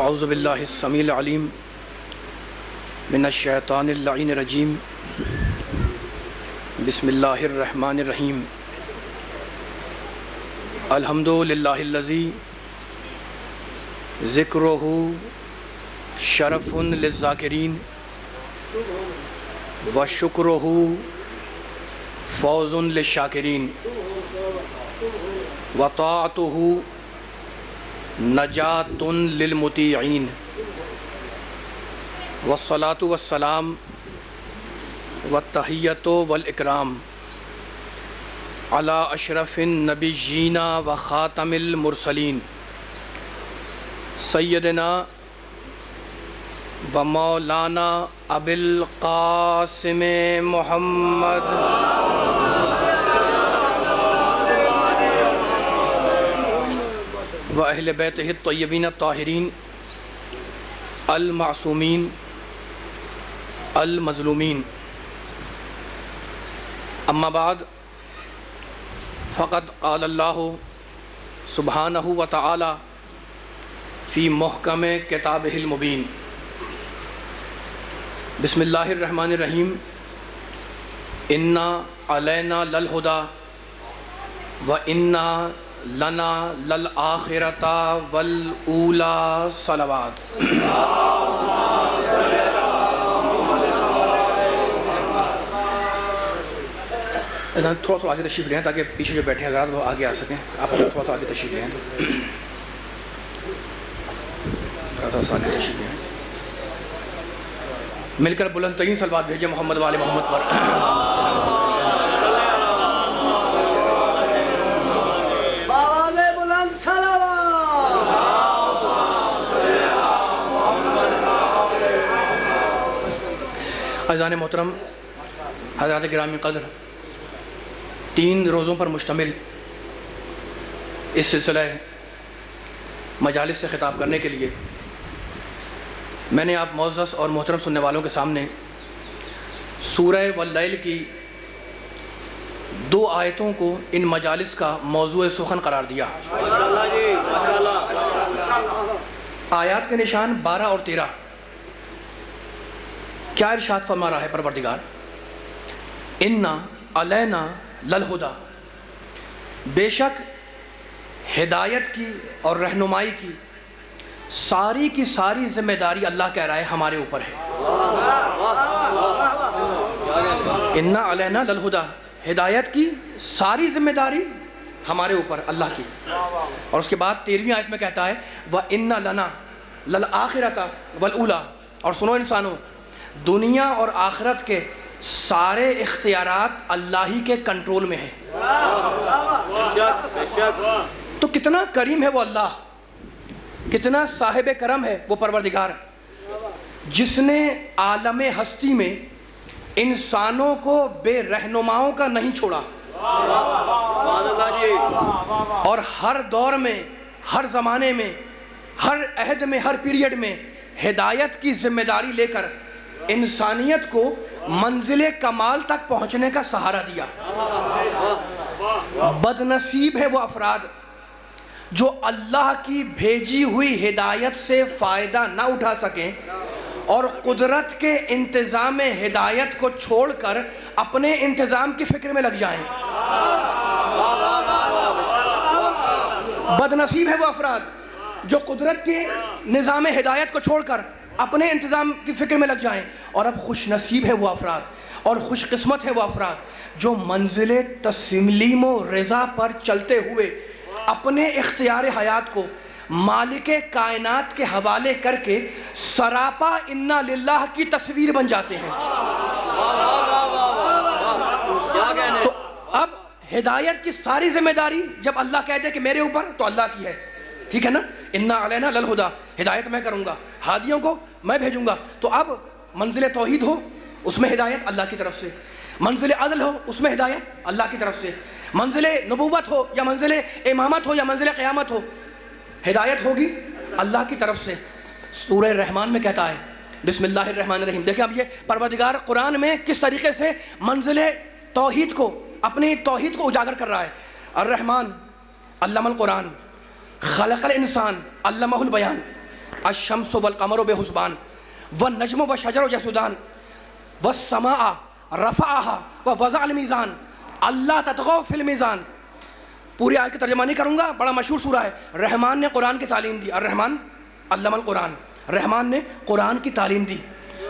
اعوذ باللہ السمیع العلیم من الشیطان اللعین الرجیم بسم اللہ الرحمن الرحیم الحمد للہ الذی ذکرہ شرف للذاکرین وشکرہ فوز للشاکرین وطاعتہ نجات للمطیعین والصلاة والسلام والتحیۃ والاکرام علی اشرف النبیین وخاتم المرسلین سیدنا و مولانا ابی القاسم محمد و اہل بیتہ الطیبین الطاہرین المعصومین المظلومین اما بعد فقد قال اللہ سبحانہ وتعالی فی محکم کتابہ المبین بسم اللہ الرحمن الرحیم انا علینا للہدی و انا لنا للآخرۃ والاولی صلوات۔ تھوڑا تھوڑا آگے تشریف لیں تاکہ پیچھے جو بیٹھے ہیں حضرات وہ آگے آ سکیں۔ آپ تھوڑا تھوڑا آگے تشریف لیں، تھوڑا سا آگے تشریف لیں، مل کر بلند ترین صلوات بھیجیں محمد وآل محمد پر۔ عزیزان محترم، حضرات گرامی قدر، 3 روزوں پر مشتمل اس سلسلہ مجالس سے خطاب کرنے کے لیے میں نے آپ معزز اور محترم سننے والوں کے سامنے سورہ واللیل کی 2 آیتوں کو ان مجالس کا موضوع سخن قرار دیا۔ آیات کے نشان 12 اور 13۔ کیا ارشاد فرما رہا ہے پروردگار؟ انا علینا للہدی، بے شک ہدایت کی اور رہنمائی کی ساری کی ساری ذمہ داری اللہ کہہ رہا ہے ہمارے اوپر ہے۔ انا علینا للہدی، ہدایت کی ساری ذمہ داری ہمارے اوپر اللہ کی۔ اور اس کے بعد 13ویں آیت میں کہتا ہے وَإِنَّ لَنَا لَلْآخِرَةَ وَالْأُولَى، اور سنو انسانوں، دنیا اور آخرت کے سارے اختیارات اللہ ہی کے کنٹرول میں ہیں۔ تو کتنا کریم ہے وہ اللہ، کتنا صاحب کرم ہے وہ پروردگار، جس نے عالم ہستی میں انسانوں کو بے رہنماؤں کا نہیں چھوڑا، اور ہر دور میں، ہر زمانے میں، ہر عہد میں، ہر پیریڈ میں ہدایت کی ذمہ داری لے کر انسانیت کو منزل کمال تک پہنچنے کا سہارا دیا۔ بد نصیب ہے وہ افراد جو اللہ کی بھیجی ہوئی ہدایت سے فائدہ نہ اٹھا سکیں اور قدرت کے انتظام ہدایت کو چھوڑ کر اپنے انتظام کی فکر میں لگ جائیں۔ بد نصیب ہے وہ افراد جو قدرت کے نظام ہدایت کو چھوڑ کر اپنے انتظام کی فکر میں لگ جائیں، اور اب خوش نصیب ہے وہ افراد اور خوش قسمت ہے وہ افراد جو منزل تسلیم و رضا پر چلتے ہوئے اپنے اختیار حیات کو مالک کائنات کے حوالے کر کے سراپا انا للہ کی تصویر بن جاتے ہیں۔ تو اب ہدایت کی ساری ذمہ داری جب اللہ کہہ دے کہ میرے اوپر، تو اللہ کی ہے، ٹھیک ہے نا؟ انا علینا للہدی، ہدایت میں کروں گا، ہادیوں کو میں بھیجوں گا۔ تو اب منزل توحید ہو اس میں ہدایت اللہ کی طرف سے، منزل عدل ہو اس میں ہدایت اللہ کی طرف سے، منزل نبوت ہو یا منزل امامت ہو یا منزل قیامت ہو، ہدایت ہوگی اللہ کی طرف سے۔ سورہ الرحمن میں کہتا ہے بسم اللہ الرحمن الرحیم۔ دیکھیں اب یہ پروردگار قرآن میں کس طریقے سے منزل توحید کو، اپنی توحید کو اجاگر کر رہا ہے۔ الرحمن علم القرآن، خلق الانسان علمہ البیان، الشمس والقمر بحسبان والنجم والشجر یسجدان والسماء رفعها ووضع الميزان اللہ تطغوا فی المیزان. پوری آیت کا ترجمہ نہیں کروں گا، بڑا مشہور سورہ ہے. رحمان نے قرآن کی تعلیم دی. الرحمن علم القرآن، رحمان نے قرآن کی تعلیم دی.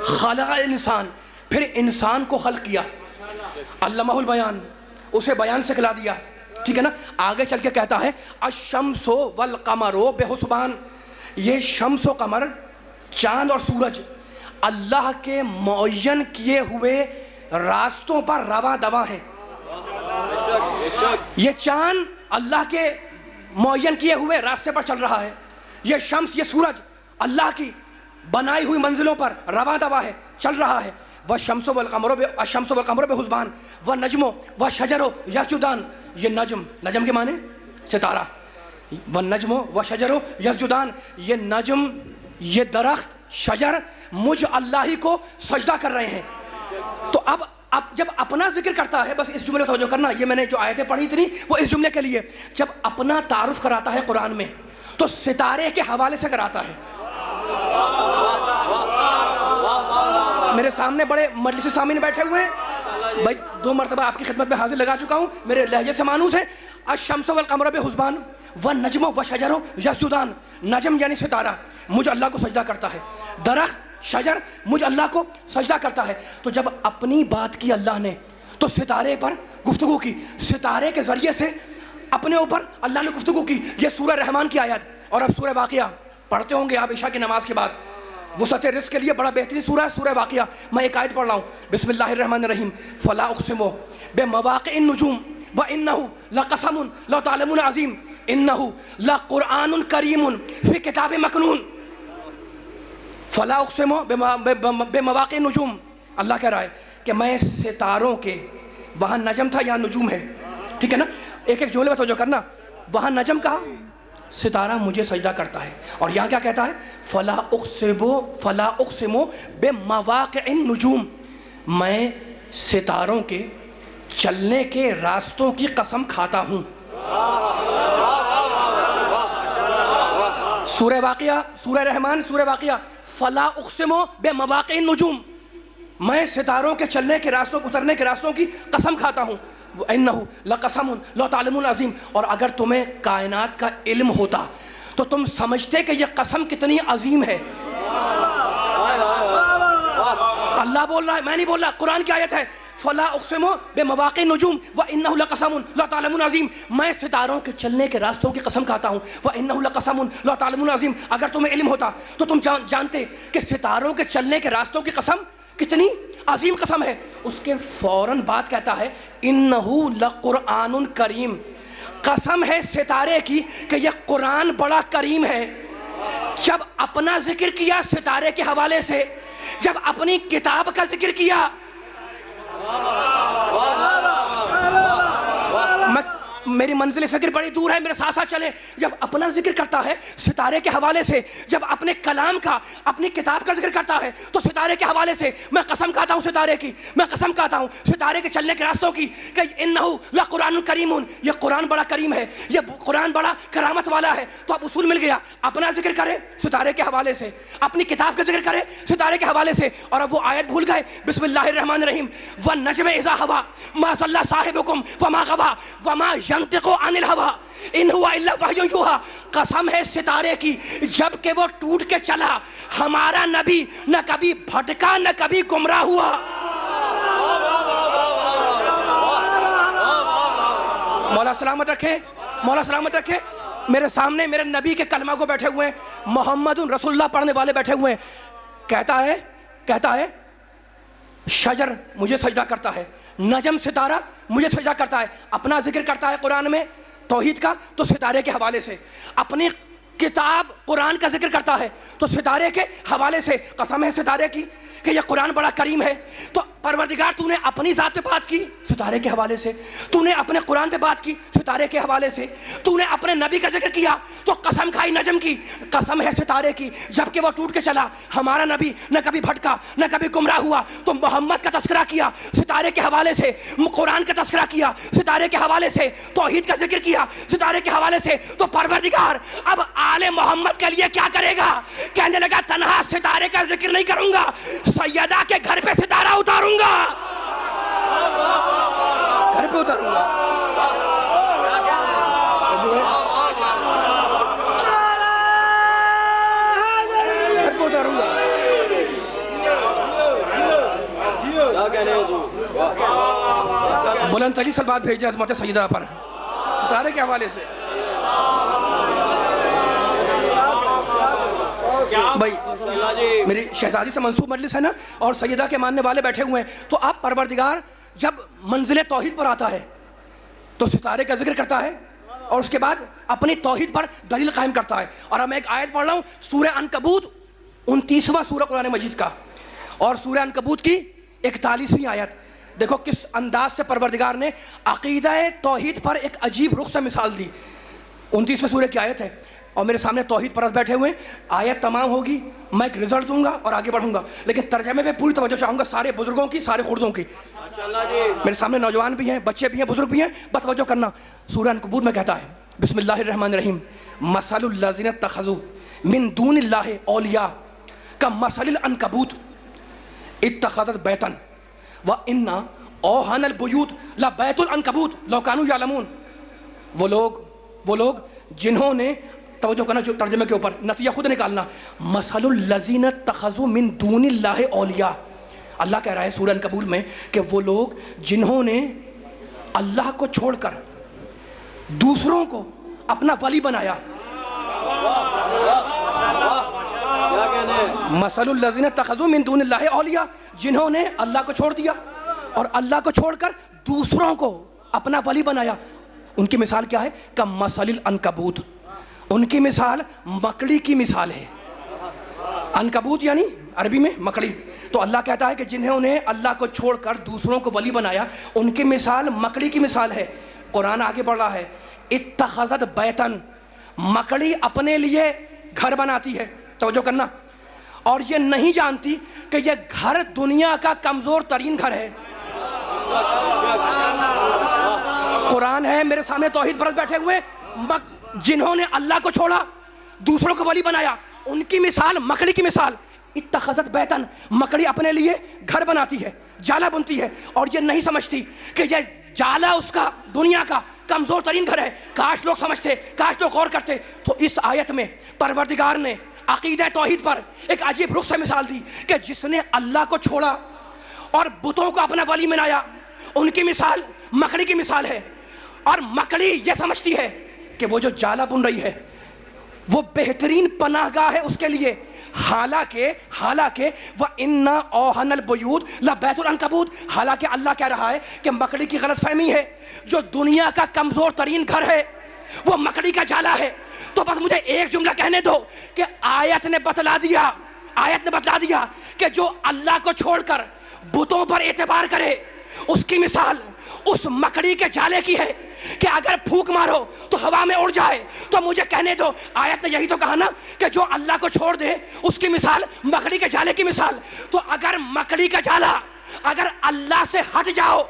خلق الانسان، پھر انسان کو خلق کیا. علمہ البیان، اسے بیان سکھلا دیا. ٹھیک ہے نا. آگے چل کے کہتا ہے الشمس والقمر بحسبان، یہ شمس و قمر، چاند اور سورج اللہ کے معین کیے ہوئے راستوں پر رواں دواں ہیں. یہ چاند اللہ کے معین کیے ہوئے راستے پر چل رہا ہے. یہ شمس، یہ سورج اللہ کی بنائی ہوئی منزلوں پر رواں دواں ہے، چل رہا ہے. والشمس والقمر بحسبان والنجم والشجر یسجدان، یہ نجم کے معنی ستارہ. والنجم والشجر یسجدان، یہ نجم، یہ درخت، شجر مجھ اللہ ہی کو سجدہ کر رہے ہیں. تو اب جب اپنا ذکر کرتا ہے، بس اس جملے کو توجہ کرنا، یہ میں نے جو آیتیں پڑھی تھی وہ اس جملے کے لیے. جب اپنا تعارف کراتا ہے قرآن میں تو ستارے کے حوالے سے کراتا ہے. میرے سامنے بڑے مجلس سامعین بیٹھے ہوئے ہیں بھائی، 2 مرتبہ آپ کی خدمت میں حاضر لگا چکا ہوں، میرے لہجے سے مانوس ہے. الشمس والقمر بحسبان والنجم والشجر یسجدان، نجم یعنی ستارہ مجھ اللہ کو سجدہ کرتا ہے، درخت شجر مجھ اللہ کو سجدہ کرتا ہے. تو جب اپنی بات کی اللہ نے تو ستارے پر گفتگو کی، ستارے کے ذریعے سے اپنے اوپر اللہ نے گفتگو کی. یہ سورہ رحمان کی آیت. اور اب سورہ واقعہ پڑھتے ہوں گے آپ عشاء کی نماز کے بعد، وسعت رزق کے لیے بڑا بہترین سورہ ہے سورہ واقعہ. میں ایک آیت پڑھ رہا ہوں. بسم اللہ الرحمن الرحیم. فلا اقسم بمواقع النجوم وانه لقسم لو تعلمون عظیم انه لقرآن کریم فی کتاب مکنون. فلا اقسم بمواقع النجوم، اللہ کہہ رہا ہے کہ میں ستاروں کے، وہاں نجم تھا یہاں نجوم ہے. ٹھیک ہے نا. ایک ایک جملے پر توجہ کرنا. وہاں نجم کہا، ستارہ مجھے سجدہ کرتا ہے. اور یہاں کیا کہتا ہے؟ فلا اقسم بمواقع النجوم، میں ستاروں کے چلنے کے راستوں کی قسم کھاتا ہوں. سورہ واقعہ، سورہ رحمان، سورہ واقعہ. فلا اقسم بمواقع النجوم، میں ستاروں کے چلنے کے راستوں، اترنے کے راستوں کی قسم کھاتا ہوں. انہ لقسم لو تعلمون عظیم، اور اگر تمہیں کائنات کا علم ہوتا تو تم سمجھتے کہ یہ قسم کتنی عظیم ہے. اللہ بول رہا ہے، میں نہیں بول رہا، قرآن کی آیت ہے. فلا اقسم بمواقع النجوم وانہ لقسم لو تعلمون عظیم، میں ستاروں کے چلنے کے راستوں کی قسم کھاتا ہوں. وانہ لقسم لو تعلمون عظیم، اگر تمہیں علم ہوتا تو تم جانتے کہ ستاروں کے چلنے کے راستوں کی قسم کتنی عظیم قسم ہے. اس کے فوراً بعد کہتا ہے انہ لقرآن کریم، قسم ہے ستارے کی کہ یہ قرآن بڑا کریم ہے. جب اپنا ذکر کیا ستارے کے حوالے سے، جب اپنی کتاب کا ذکر کیا، میری منزل فکر بڑی دور ہے، میرے ساتھ ساتھ چلیں. جب اپنا ذکر کرتا ہے ستارے کے حوالے سے، جب اپنے کلام کا، اپنی کتاب کا ذکر کرتا ہے تو ستارے کے حوالے سے میں قسم کھاتا ہوں ستارے کی، میں قسم کھاتا ہوں ستارے کے چلنے کے راستوں کی کہ انہ لقرآن کریم، یہ قرآن بڑا کریم ہے، یہ قرآن بڑا کرامت والا ہے. تو اب اصول مل گیا، اپنا ذکر کرے ستارے کے حوالے سے، اپنی کتاب کا ذکر کرے ستارے کے حوالے سے. اور اب وہ آیت بھول گئے. بسم اللہ الرحمن الرحیم. والنجم اذا ہوا ما ضل صاحبکم وما غوا وما ينطق عن الهوى ان هو الا وحی یوحی، قسم ہے ستارے کی جب کہ وہ ٹوٹ کے چلا، ہمارا نبی نہ کبھی بھٹکا نہ کبھی گمراہ ہوا. مولا سلامت رکھے، مولا سلامت رکھے. میرے سامنے میرے نبی کے کلمہ کو بیٹھے ہوئے ہیں، محمد رسول اللہ پڑھنے والے بیٹھے ہوئے ہیں. کہتا ہے شجر مجھے سجدہ کرتا ہے، نجم ستارہ مجھے سجدہ کرتا ہے. اپنا ذکر کرتا ہے قرآن میں توحید کا تو ستارے کے حوالے سے، اپنی کتاب قرآن کا ذکر کرتا ہے تو ستارے کے حوالے سے. قسم ہے ستارے کی کہ یہ قرآن بڑا کریم ہے. تو پروردگار تو نے اپنی ذات پہ بات کی ستارے کے حوالے سے، تو نے اپنے قرآن پہ بات کی ستارے کے حوالے سے، تو نے اپنے نبی کا ذکر کیا تو قسم کھائی نجم کی، قسم ہے ستارے کی جبکہ وہ ٹوٹ کے چلا، ہمارا نبی نہ کبھی بھٹکا نہ کبھی گمراہ ہوا، تو محمد کا تذکرہ کیا ستارے کے حوالے سے، قرآن کا تذکرہ کیا ستارے کے حوالے سے، توحید کا ذکر کیا ستارے کے حوالے سے، تو پروردگار اب آل محمد کے لیے کیا کرے گا؟ کہنے لگا تنہا ستارے کا ذکر نہیں کروں گا، سیدہ کے گھر پہ ستارہ اتاروں گا، گھر پہ اتاروں گا، گھر پہ اتاروں گا۔ بلند ترین سلوات بھیجے عظمت سیدہ پر ستارے کے حوالے سے۔ بھائی میری شہزادی سے منسوب مجلس ہے نا، اور سیدہ کے ماننے والے بیٹھے ہوئے ہیں، تو اب پروردگار جب منزل توحید پر آتا ہے تو ستارے کا ذکر کرتا ہے اور اس کے بعد اپنی توحید پر دلیل قائم کرتا ہے۔ اور اب میں ایک آیت پڑھ رہا ہوں سورہ عنکبوت 29واں سورہ قرآن مجید کا، اور سورہ عنکبوت کی 41ویں آیت، دیکھو کس انداز سے پروردگار نے عقیدہ توحید پر ایک عجیب رخ سے مثال دی۔ 29ویں سورہ کی آیت ہے، اور میرے سامنے توحید پرست بیٹھے ہوئے ہیں، آیت تمام ہوگی میں ایک رزلٹ دوں گا اور آگے بڑھوں گا، لیکن ترجمے پہ پوری توجہ چاہوں گا سارے بزرگوں کی، سارے خردوں کی۔ میرے سامنے نوجوان بھی ہیں، بچے بھی ہیں، بزرگ بھی ہیں، بس توجہ کرنا۔ سورہ عنکبوت میں کہتا ہے بسم اللہ الرحمن الرحیم مثل الذین اتخذوا من دون اللہ اولیاء کمثل العنکبوت اتخذت بیتا وان اوہن البیوت لبیت العنکبوت لو کانوا یعلمون۔ وہ لوگ جنہوں نے، توجہ کرنا جو ترجمے کے اوپر نتیجہ خود نکالنا، مثل الذین اتخذوا من دون اللہ اولیاء، اللہ کہہ رہا ہے سورہ عنکبوت میں کہ وہ لوگ جنہوں نے اللہ کو چھوڑ کر دوسروں کو اپنا ولی بنایا، مثل الذین اتخذوا من دون اللہ اولیاء، جنہوں نے اللہ کو چھوڑ دیا اور اللہ کو چھوڑ کر دوسروں کو اپنا ولی بنایا، ان کی مثال کیا ہے؟ کمثل العنکبوت، ان کی مثال مکڑی کی مثال ہے۔ عنکبوت یعنی عربی میں مکڑی، تو اللہ کہتا ہے کہ جنہوں نے اللہ کو چھوڑ کر دوسروں کو ولی بنایا ان کی مثال مکڑی کی مثال ہے۔ قرآن آگے بڑھ رہا ہے اتخذت بیتن، مکڑی اپنے لیے گھر بناتی ہے، توجہ کرنا، اور یہ نہیں جانتی کہ یہ گھر دنیا کا کمزور ترین گھر ہے۔ قرآن ہے میرے سامنے، توحید پرست بیٹھے ہوئے، جنہوں نے اللہ کو چھوڑا دوسروں کو ولی بنایا ان کی مثال مکڑی کی مثال، اتخذت بیتن، مکڑی اپنے لیے گھر بناتی ہے، جالا بنتی ہے، اور یہ نہیں سمجھتی کہ یہ جالا اس کا دنیا کا کمزور ترین گھر ہے۔ کاش لوگ سمجھتے، کاش لوگ غور کرتے۔ تو اس آیت میں پروردگار نے عقیدہ توحید پر ایک عجیب رخ سے مثال دی کہ جس نے اللہ کو چھوڑا اور بتوں کو اپنا ولی بنایا ان کی مثال مکڑی کی مثال ہے، اور مکڑی یہ سمجھتی ہے کہ وہ جو جالا بن رہی ہے وہ بہترین پناہ گاہ ہے اس کے لیے، حالانکہ وَإِنَّ أَوْهَنَ الْبُيُوتِ لَبَيْتُ الْعَنْكَبُوتِ، حالانکہ اللہ کہہ رہا ہے کہ مکڑی کی غلط فہمی ہے، جو دنیا کا کمزور ترین گھر ہے وہ مکڑی کا جالا ہے۔ تو بس مجھے ایک جملہ کہنے دو کہ آیت نے بتلا دیا کہ جو اللہ کو چھوڑ کر بتوں پر اعتبار کرے اس کی مثال اس مکڑی کے جالے کی ہے کہ اگر پھونک مارو تو ہوا میں اڑ جائے۔ تو مجھے کہنے دو، آیت نے یہی تو کہا نا کہ جو اللہ کو چھوڑ دے اس کی مثال مکڑی کے جالے کی مثال۔ تو اگر مکڑی کا جالا، اگر اللہ سے ہٹ جاؤ،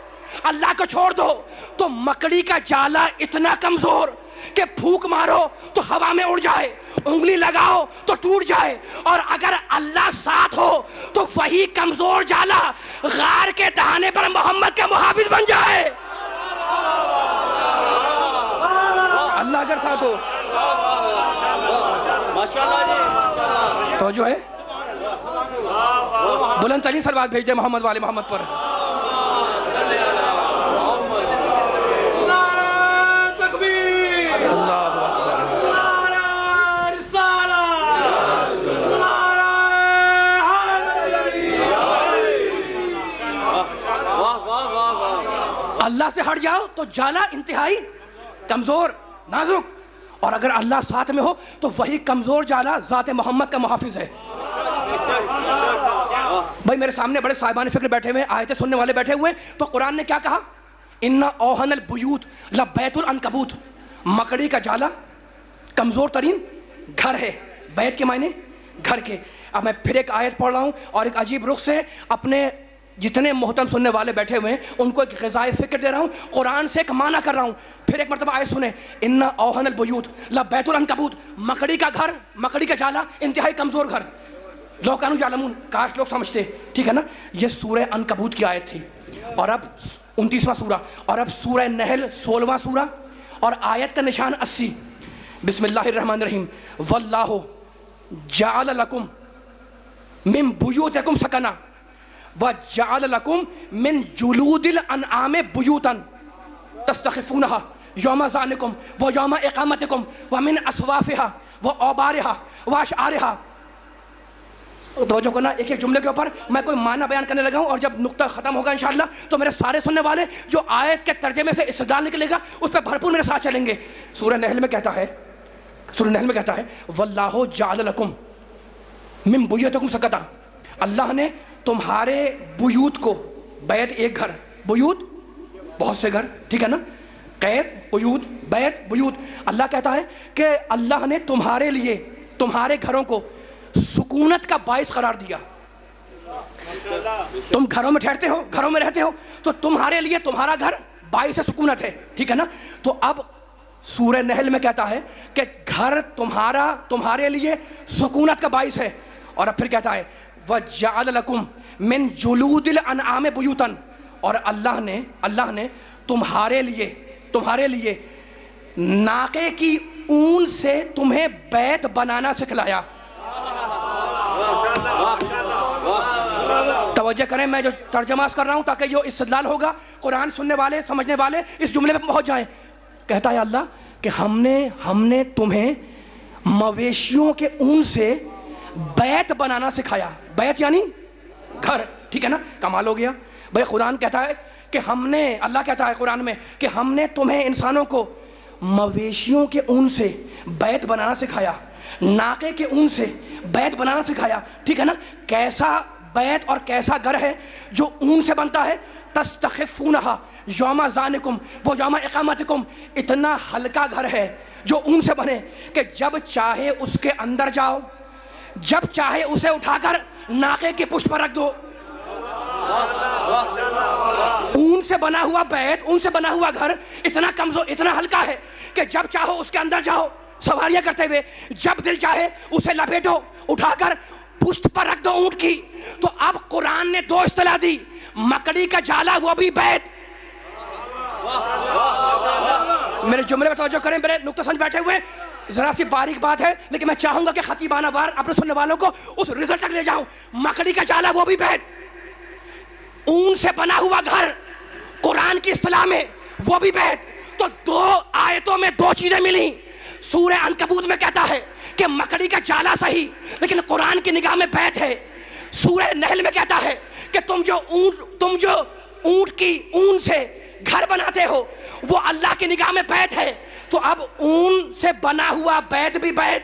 اللہ کو چھوڑ دو، تو مکڑی کا جالا اتنا کمزور کہ پھونک مارو تو ہوا میں اڑ جائے، انگلی لگاؤ تو ٹوٹ جائے، اور اگر اللہ ساتھ ہو تو وہی کمزور جالا غار کے دہانے پر محمد کا محافظ بن جائے۔ اللہ اگر ساتھ ہو تو جو ہے بلند ترین صلوات بھیج دے محمد والے محمد پر۔ اللہ سے ہٹ جاؤ تو جالا انتہائی کمزور نازک، اور اگر اللہ ساتھ میں ہو تو وہی کمزور جالا ذات محمد کا محافظ ہے۔ بھائی میرے سامنے بڑے صاحبان فکر بیٹھے ہوئے ہیں, آیتیں سننے والے بیٹھے ہوئے ہیں, تو قرآن نے کیا کہا؟ اِنَّ أَوْهَنَ الْبُيُوتِ لَبَيْتُ الْعَنْكَبُوتِ, مکڑی کا جالا کمزور ترین گھر ہے. بیت کے معنی گھر کے. اب میں پھر ایک آیت پڑھ رہا ہوں اور ایک عجیب رخ سے اپنے جتنے محترم سننے والے بیٹھے ہوئے ہیں ان کو ایک غذائے فکر دے رہا ہوں, قرآن سے ایک معنی کر رہا ہوں. پھر ایک مرتبہ آیت سنیں, اِنَّ أَوْهَنَ الْبُيُوتِ لَبَيْتُ الْعَنْكَبُوتِ, مکڑی کا گھر, مکڑی کا جالا انتہائی کمزور گھر. لو کانوا یعلمون, کاش لوگ سمجھتے, ٹھیک ہے نا. یہ سورہ عنکبوت کی آیت تھی. اور اب 29واں سورہ, اور اب سورہ نحل 16واں سورہ, اور آیت کا نشان 80. بسم اللہ الرحمن الرحیم. واللہ جعل لکم من بیوتکم سکنا وجعل لکم من جلود الانعام بیوتا تستخفونها یوم ظعنکم ویوم اقامتکم ومن اصوافها واوبارها واشعارها. توجہ کرنا ایک ایک جملے کے اوپر, میں کوئی معنی بیان کرنے لگا ہوں, اور جب نقطہ ختم ہوگا انشاءاللہ تو میرے سارے سننے والے جو آیت کے ترجمے سے استدلال نکلے گا اس پہ بھرپور میرے ساتھ چلیں گے. سورہ نحل میں کہتا ہے, سورہ نحل میں کہتا ہے واللہ جعل لکم من بیوتکم سکتا, اللہ نے تمہارے بیوت کو, بیت ایک گھر, بیوت بہت سے گھر, ٹھیک ہے نا, قید بیوت, بیت بیوت. اللہ کہتا ہے کہ اللہ نے تمہارے لیے تمہارے گھروں کو سکونت کا باعث قرار دیا. تم گھروں میں ٹھہرتے ہو, گھروں میں رہتے ہو, تو تمہارے لیے تمہارا گھر باعث سکونت ہے, ٹھیک ہے نا. تو اب سورہ نحل میں کہتا ہے کہ گھر تمہارے لیے سکونت کا باعث ہے. اور اب پھر کہتا ہے وَجَعَلَ لَكُم مِّن جُلُودِ الْأَنْعَامِ بُيُوتًا, اور اللہ نے تمہارے لیے ناقے کی اون سے تمہیں بیت بنانا سکھلایا. توجہ کریں, میں جو ترجمہ کر رہا ہوں تاکہ یہ استدلال ہوگا, قرآن سننے والے سمجھنے والے اس جملے پہ پہنچ جائیں. کہتا ہے اللہ کہ ہم نے تمہیں مویشیوں کے اون سے بیت بنانا سکھایا. بیت یعنی گھر, ٹھیک ہے نا, کمال ہو گیا. بھائی قرآن کہتا ہے کہ اللہ کہتا ہے قرآن میں کہ ہم نے تمہیں انسانوں کو مویشیوں کے اون سے بیت بنانا سکھایا, ناقے کے اون سے بیت بنانا سکھایا, ٹھیک ہے نا. کیسا بیت اور کیسا گھر ہے جو اون سے بنتا ہے؟ تستخفونہا یوم ظعنکم و یوم اقامتکم, اتنا ہلکا گھر ہے جو اون سے بنے کہ جب چاہے اس کے اندر جاؤ, جب چاہے اسے اٹھا کر ناقے کی پشت پر رکھ دو. اون سے بنا ہوا بیت, اون سے بنا ہوا گھر اتنا کمزور, اتنا ہلکا ہے کہ جب چاہو اس کے اندر جاؤ سواریاں کرتے ہوئے, جب دل چاہے اسے لپیٹو, اٹھا کر پشت پر رکھ دو اونٹ کی. تو اب قرآن نے دو اصطلاح دی, مکڑی کا جالا وہ بھی بیت. میرے جملے میں توجہ کریں, میرے نقطہ سمجھ بیٹھے ہوئے, ذرا سی باریک بات ہے لیکن میں چاہوں گا کہ خطیبانہ وار اپنے سننے والوں کو اس رزلٹ تک لے جاؤں. مکڑی کا جالا وہ بھی بیت, اون سے بنا ہوا گھر قرآن کی اصطلاح میں وہ بھی بیت. تو دو آیتوں میں دو چیزیں ملی. سورہ عنکبوت میں کہتا ہے کہ مکڑی کا جالا صحیح لیکن قرآن کی نگاہ میں بیت ہے. سورہ نحل میں کہتا ہے کہ تم جو اونٹ کی اون سے گھر بناتے ہو وہ اللہ کی نگاہ میں بیت ہے. تو اب اون سے بنا ہوا بیت بھی بیت,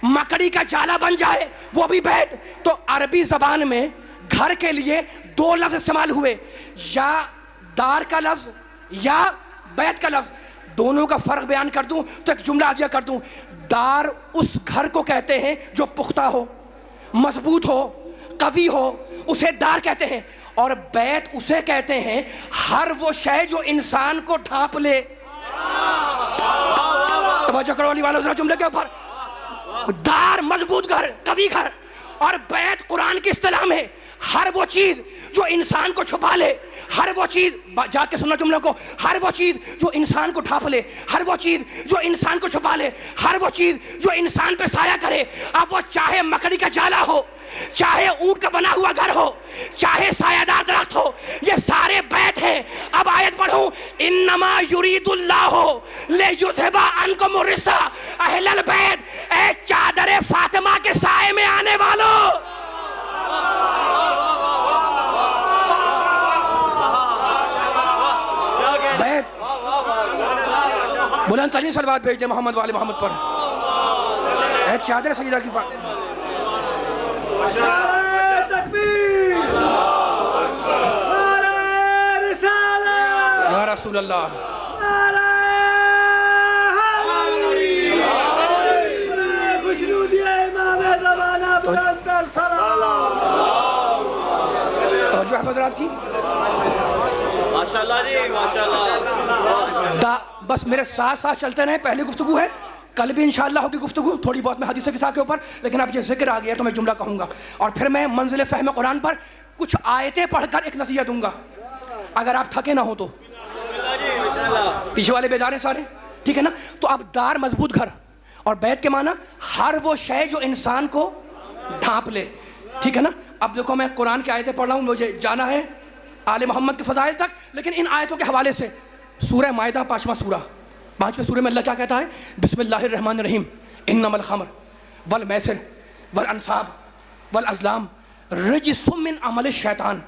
مکڑی کا جالا بن جائے وہ بھی بیت. تو عربی زبان میں گھر کے لیے دو لفظ استعمال ہوئے, یا دار کا لفظ یا بیت کا لفظ. دونوں کا فرق بیان کر دوں تو ایک جملہ عادیہ کر دوں. دار اس گھر کو کہتے ہیں جو پختہ ہو, مضبوط ہو, قوی ہو, اسے دار کہتے ہیں. اور بیت اسے کہتے ہیں ہر وہ شے جو انسان کو ڈھانپ لے. توجہ کرو علی والو ذرا جملے کے اوپر. دار مضبوط گھر, قوی گھر, اور بیت قرآن کی اصطلاح میں ہر وہ چیز جو انسان کو چھپا لے, ہر وہ چیز, جا کے سننا جملوں کو, ہر وہ چیز جو انسان کو ڈھانپ لے, ہر وہ چیز جو انسان کو چھپا لے, ہر وہ چیز جو انسان پہ سایہ کرے. اب وہ چاہے مکڑی کا جالا ہو, چاہے اونٹ کا بنا ہوا گھر ہو, چاہے سایہ دار درخت ہو, یہ سارے بیت ہیں. اب آیت پڑھوں, انما یرید اللہ لیذھب عنکم الرجس اہل البیت, اے چادر فاطمہ کے سائے میں آنے والوں. بلند ترین صلوات بھیج دے محمد والے محمد پر. اے چادر سیدہ کی رسول اللہ. توجہ ہے حضرات کی؟ ماشاءاللہ جی ماشاءاللہ. بس میرے ساتھ ساتھ چلتے رہیں. پہلی گفتگو ہے, کل بھی انشاءاللہ ہوگی گفتگو تھوڑی بہت میں حدیث کسا کے اوپر, لیکن اب یہ ذکر آ گیا تو میں جملہ کہوں گا اور پھر میں منزل فہم قرآن پر کچھ آیتیں پڑھ کر ایک نتیجہ دوں گا اگر آپ تھکے نہ ہو تو. پیچھے والے بیدار ہیں سارے, ٹھیک ہے نا؟ تو اب دار مضبوط گھر, اور بیت کے معنی ہر وہ شے جو انسان کو ڈھانپ لے, ٹھیک ہے نا؟ اب دیکھو میں قرآن کی آیتیں پڑھ رہا ہوں, مجھے جانا ہے آل محمد کے فضائل تک, لیکن ان آیتوں کے حوالے سے سورہ مائدہ 5واں سورہ, 5ویں سورے میں اللہ کیا کہتا ہے؟ بسم اللہ الرحمن الرحیم انما الخمر والمیسر والانصاب والازلام رجس من عمل الشیطان.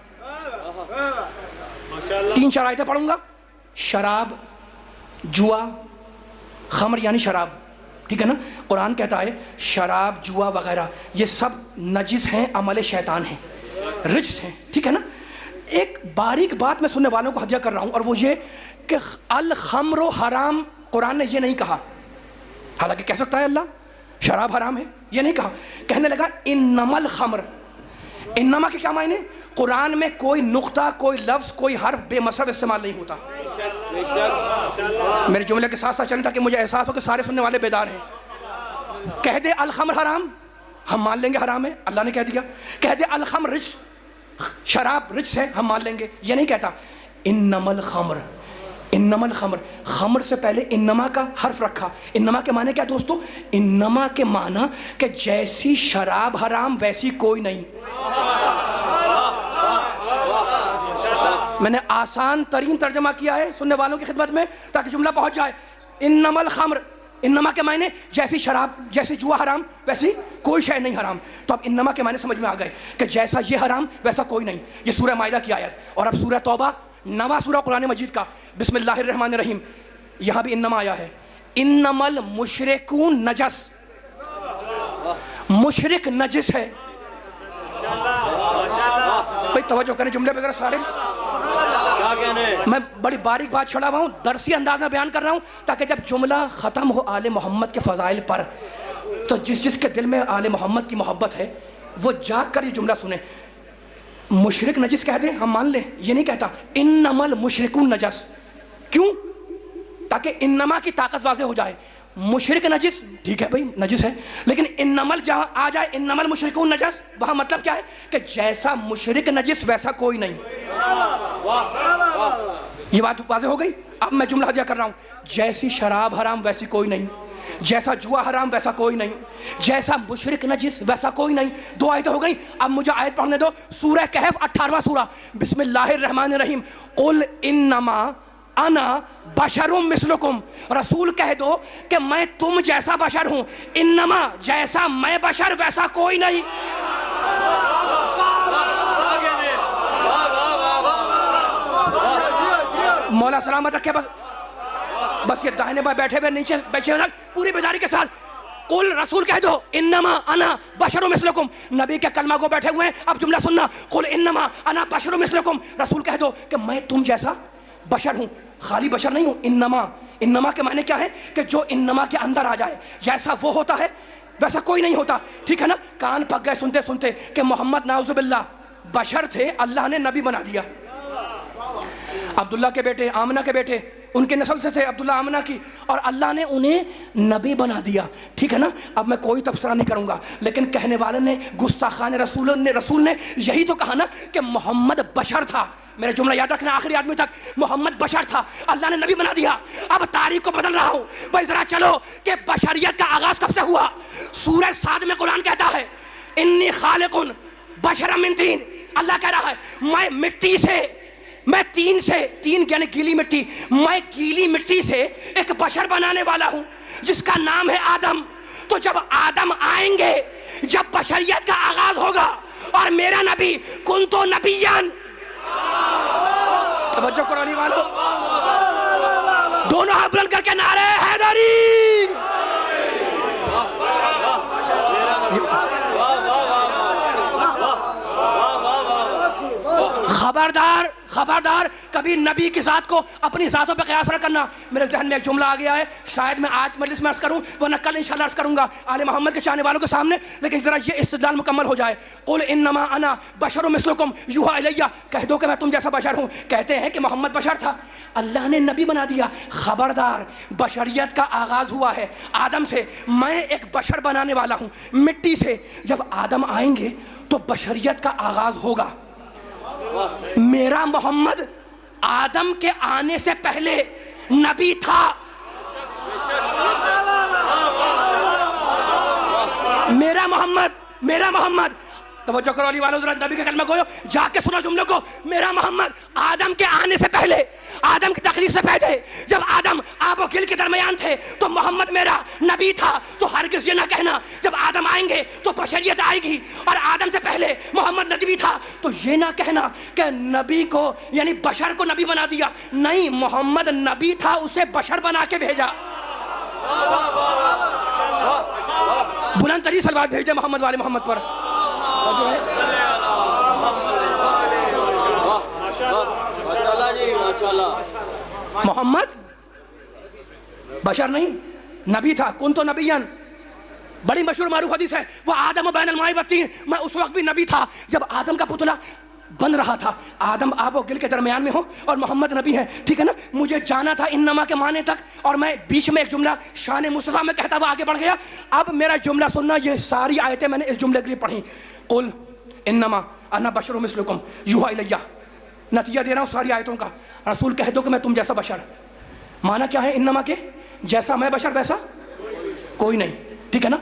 3-4 آیتیں پڑھوں گا. شراب, جوا, خمر یعنی شراب, ٹھیک ہے نا؟ قرآن کہتا ہے شراب, جوا وغیرہ یہ سب نجس ہیں, عمل شیطان ہیں, رجس ہیں, ٹھیک ہے نا؟ ایک باریک بات میں سننے والوں کو ہدیہ کر رہا ہوں, اور وہ یہ کہ الخمر حرام قرآن نے یہ نہیں کہا, حالانکہ کہہ سکتا ہے اللہ شراب حرام ہے, یہ نہیں کہا. کہنے لگا انما الخمر. انما کے کیا معنی؟ قرآن میں کوئی نقطہ, کوئی لفظ, کوئی حرف بے مصرف استعمال نہیں ہوتا. میرے جملے کے ساتھ ساتھ چلیں تاکہ مجھے احساس ہو کہ سارے سننے والے بیدار ہیں. کہہ دے الخمر حرام, ہم مان لیں گے حرام ہے, اللہ نے کہہ دیا. کہہ دے الخمر رجس, شراب رجس ہے, ہم مان لیں گے. یہ نہیں کہتا انما الخمر. انما الخمر, خمر سے پہلے انما کا حرف رکھا. انما کے معنی کیا دوستو؟ انما کے معنی کہ جیسی شراب حرام ویسی کوئی نہیں. میں نے آسان ترین ترجمہ کیا ہے سننے والوں کی خدمت میں تاکہ جملہ پہنچ جائے. انما الخمر, انما کے معنی جیسی شراب, جیسی جوا حرام ویسی کوئی شے نہیں حرام. تو اب انما کے معنی سمجھ میں آ گئے کہ جیسا یہ حرام ویسا کوئی نہیں. یہ سورہ مائدہ کی آیت. اور اب سورہ توبہ 9واں سورہ قرآن مجید کا, بسم اللہ الرحمن الرحیم, یہاں بھی انما آیا ہے. انما المشرکون نجس, مشرک نجس ہے. بھائی توجہ کریں جملے پہ ذرا سارے. میں بڑی باریک بات چھڑا ہوا ہوں, درسی انداز میں بیان کر رہا ہوں تاکہ جب جملہ ختم ہو آل محمد کے فضائل پر تو جس کے دل میں آل محمد کی محبت ہے وہ جاگ کر یہ جملہ سنے. مشرک نجس کہہ دیں ہم مان لیں, یہ نہیں کہتا انما المشرکون نجس. کیوں؟ تاکہ انما کی طاقت واضح ہو جائے. مشرک نجس ٹھیک ہے بھائی نجس ہے, لیکن انما جہاں آ جائے انما المشرکون نجس, وہاں مطلب کیا ہے کہ جیسا مشرک نجس ویسا کوئی نہیں. یہ بات واضح ہو گئی. اب میں جملہ ہدیہ کر رہا ہوں. جیسی شراب حرام ویسی کوئی نہیں, جیسا جوا حرام ویسا کوئی نہیں, جیسا مشرک نجس ویسا کوئی نہیں. 2 آیتیں ہو گئی. اب مجھے آیت پڑھنے دو. سورہ کہف 18واں سورہ, بسم اللہ الرحمن الرحیم قل انما انا بشر مثلکم. رسول کہہ دو کہ میں تم جیسا بشر ہوں. انما جیسا میں بشر ویسا کوئی نہیں. مولا سلامت رکھے. بس یہ داہنے بائیں بیٹھے ہوئے نیچے بیٹھے ہوئے پوری بیداری کے ساتھ قل, رسول کہہ دو انما انا بشر مثلکم. نبی کے کلمہ کو بیٹھے ہوئے ہیں, اب جملہ سننا. قل انما انا بشر مثلکم, رسول کہہ دو کہ میں تم جیسا بشر ہوں, خالی بشر نہیں ہوں. انما, انما کے معنی کیا ہے کہ جو انما کے اندر آ جائے, جیسا وہ ہوتا ہے ویسا کوئی نہیں ہوتا. ٹھیک ہے نا؟ کان پک گئے سنتے سنتے کہ محمد نعوذ باللہ بشر تھے, اللہ نے نبی بنا دیا. عبداللہ کے بیٹے, آمنہ کے بیٹے, ان کے نسل سے تھے عبداللہ آمنہ کی, اور اللہ نے انہیں نبی بنا دیا. ٹھیک ہے نا؟ اب میں کوئی تبصرہ نہیں کروں گا, لیکن کہنے والے نے, گستاخان رسول نے یہی تو کہا نا کہ محمد بشر تھا. میرا جملہ یاد رکھنا آخری آدمی تک, محمد بشر تھا, اللہ نے نبی بنا دیا. اب تاریخ کو بدل رہا ہوں بھائی, ذرا چلو کہ بشریت کا آغاز کب سے ہوا. سورہ صاد میں قرآن کہتا ہے انی خالق بشرا من طین. اللہ کہہ رہا ہے میں مٹی سے, میں تین سے, تین یعنی گیلی مٹی, میں گیلی مٹی سے ایک بشر بنانے والا ہوں جس کا نام ہے آدم. تو جب آدم آئیں گے, جب بشریت کا آغاز ہوگا, اور میرا نبی کنتو نبیان. توجہ قرآنی والو, دونوں ہاتھ بلند کر کے نعرے حیدری. خبردار خبردار کبھی نبی کی ذات کو اپنی ذاتوں پہ قیاس نہ کرنا. میرے ذہن میں ایک جملہ آ گیا ہے, شاید میں آج مجلس میں عرض کروں ورنہ کل انشاءاللہ عرض کروں گا آل محمد کے چاہنے والوں کے سامنے, لیکن ذرا یہ استدلال مکمل ہو جائے. قل انما انا بشر مثلکم یوحی الی, کہہ دو کہ میں تم جیسا بشر ہوں. کہتے ہیں کہ محمد بشر تھا, اللہ نے نبی بنا دیا. خبردار, بشریت کا آغاز ہوا ہے آدم سے. میں ایک بشر بنانے والا ہوں مٹی سے. جب آدم آئیں گے تو بشریت کا آغاز ہوگا. میرا محمد آدم کے آنے سے پہلے نبی تھا. میرا محمد توجہ کرو علی والوں, ذرا نبی کا کلمہ گویو, جا کے سنو جملے کو. میرا محمد آدم کے آنے سے پہلے, آدم کی تخلیق سے پہلے, جب آدم آب و گل کے درمیان تھے تو محمد میرا نبی تھا. تو ہرگز یہ نہ کہنا جب آدم آئیں گے تو بشریت آئے گی اور آدم سے پہلے محمد نبی تھا. تو یہ نہ کہنا کہ نبی کو یعنی بشر کو نبی بنا دیا. نہیں, محمد نبی تھا, اسے بشر بنا کے بھیجا. بلند ترین صلوات بھیج دے محمد والے محمد پر. محمد بشر نہیں, نبی تھا. کنتو نبیًا, بڑی مشہور معروف حدیث ہے, وہ آدم بین الماء والطین, میں اس وقت بھی نبی تھا جب آدم کا پتلا بن رہا تھا. آدم آب و گل کے درمیان میں ہو اور محمد نبی ہے, ٹھیک ہے نا. مجھے جانا تھا انما کے معنی تک اور میں بیچ میں ایک جملہ شان مصطفیٰ میں کہتا ہوا آگے بڑھ گیا. اب میرا جملہ سننا, یہ ساری آیتیں میں نے اس جملے کے لیے پڑھی. قل انما انا بشر مثلکم یوحی الی, نتیجہ دے رہا ہوں ساری آیتوں کا. رسول کہہ دو کہ میں تم جیسا بشر. معنی کیا ہے انما کے؟ جیسا میں بشر ویسا کوئی نہیں, ٹھیک ہے نا.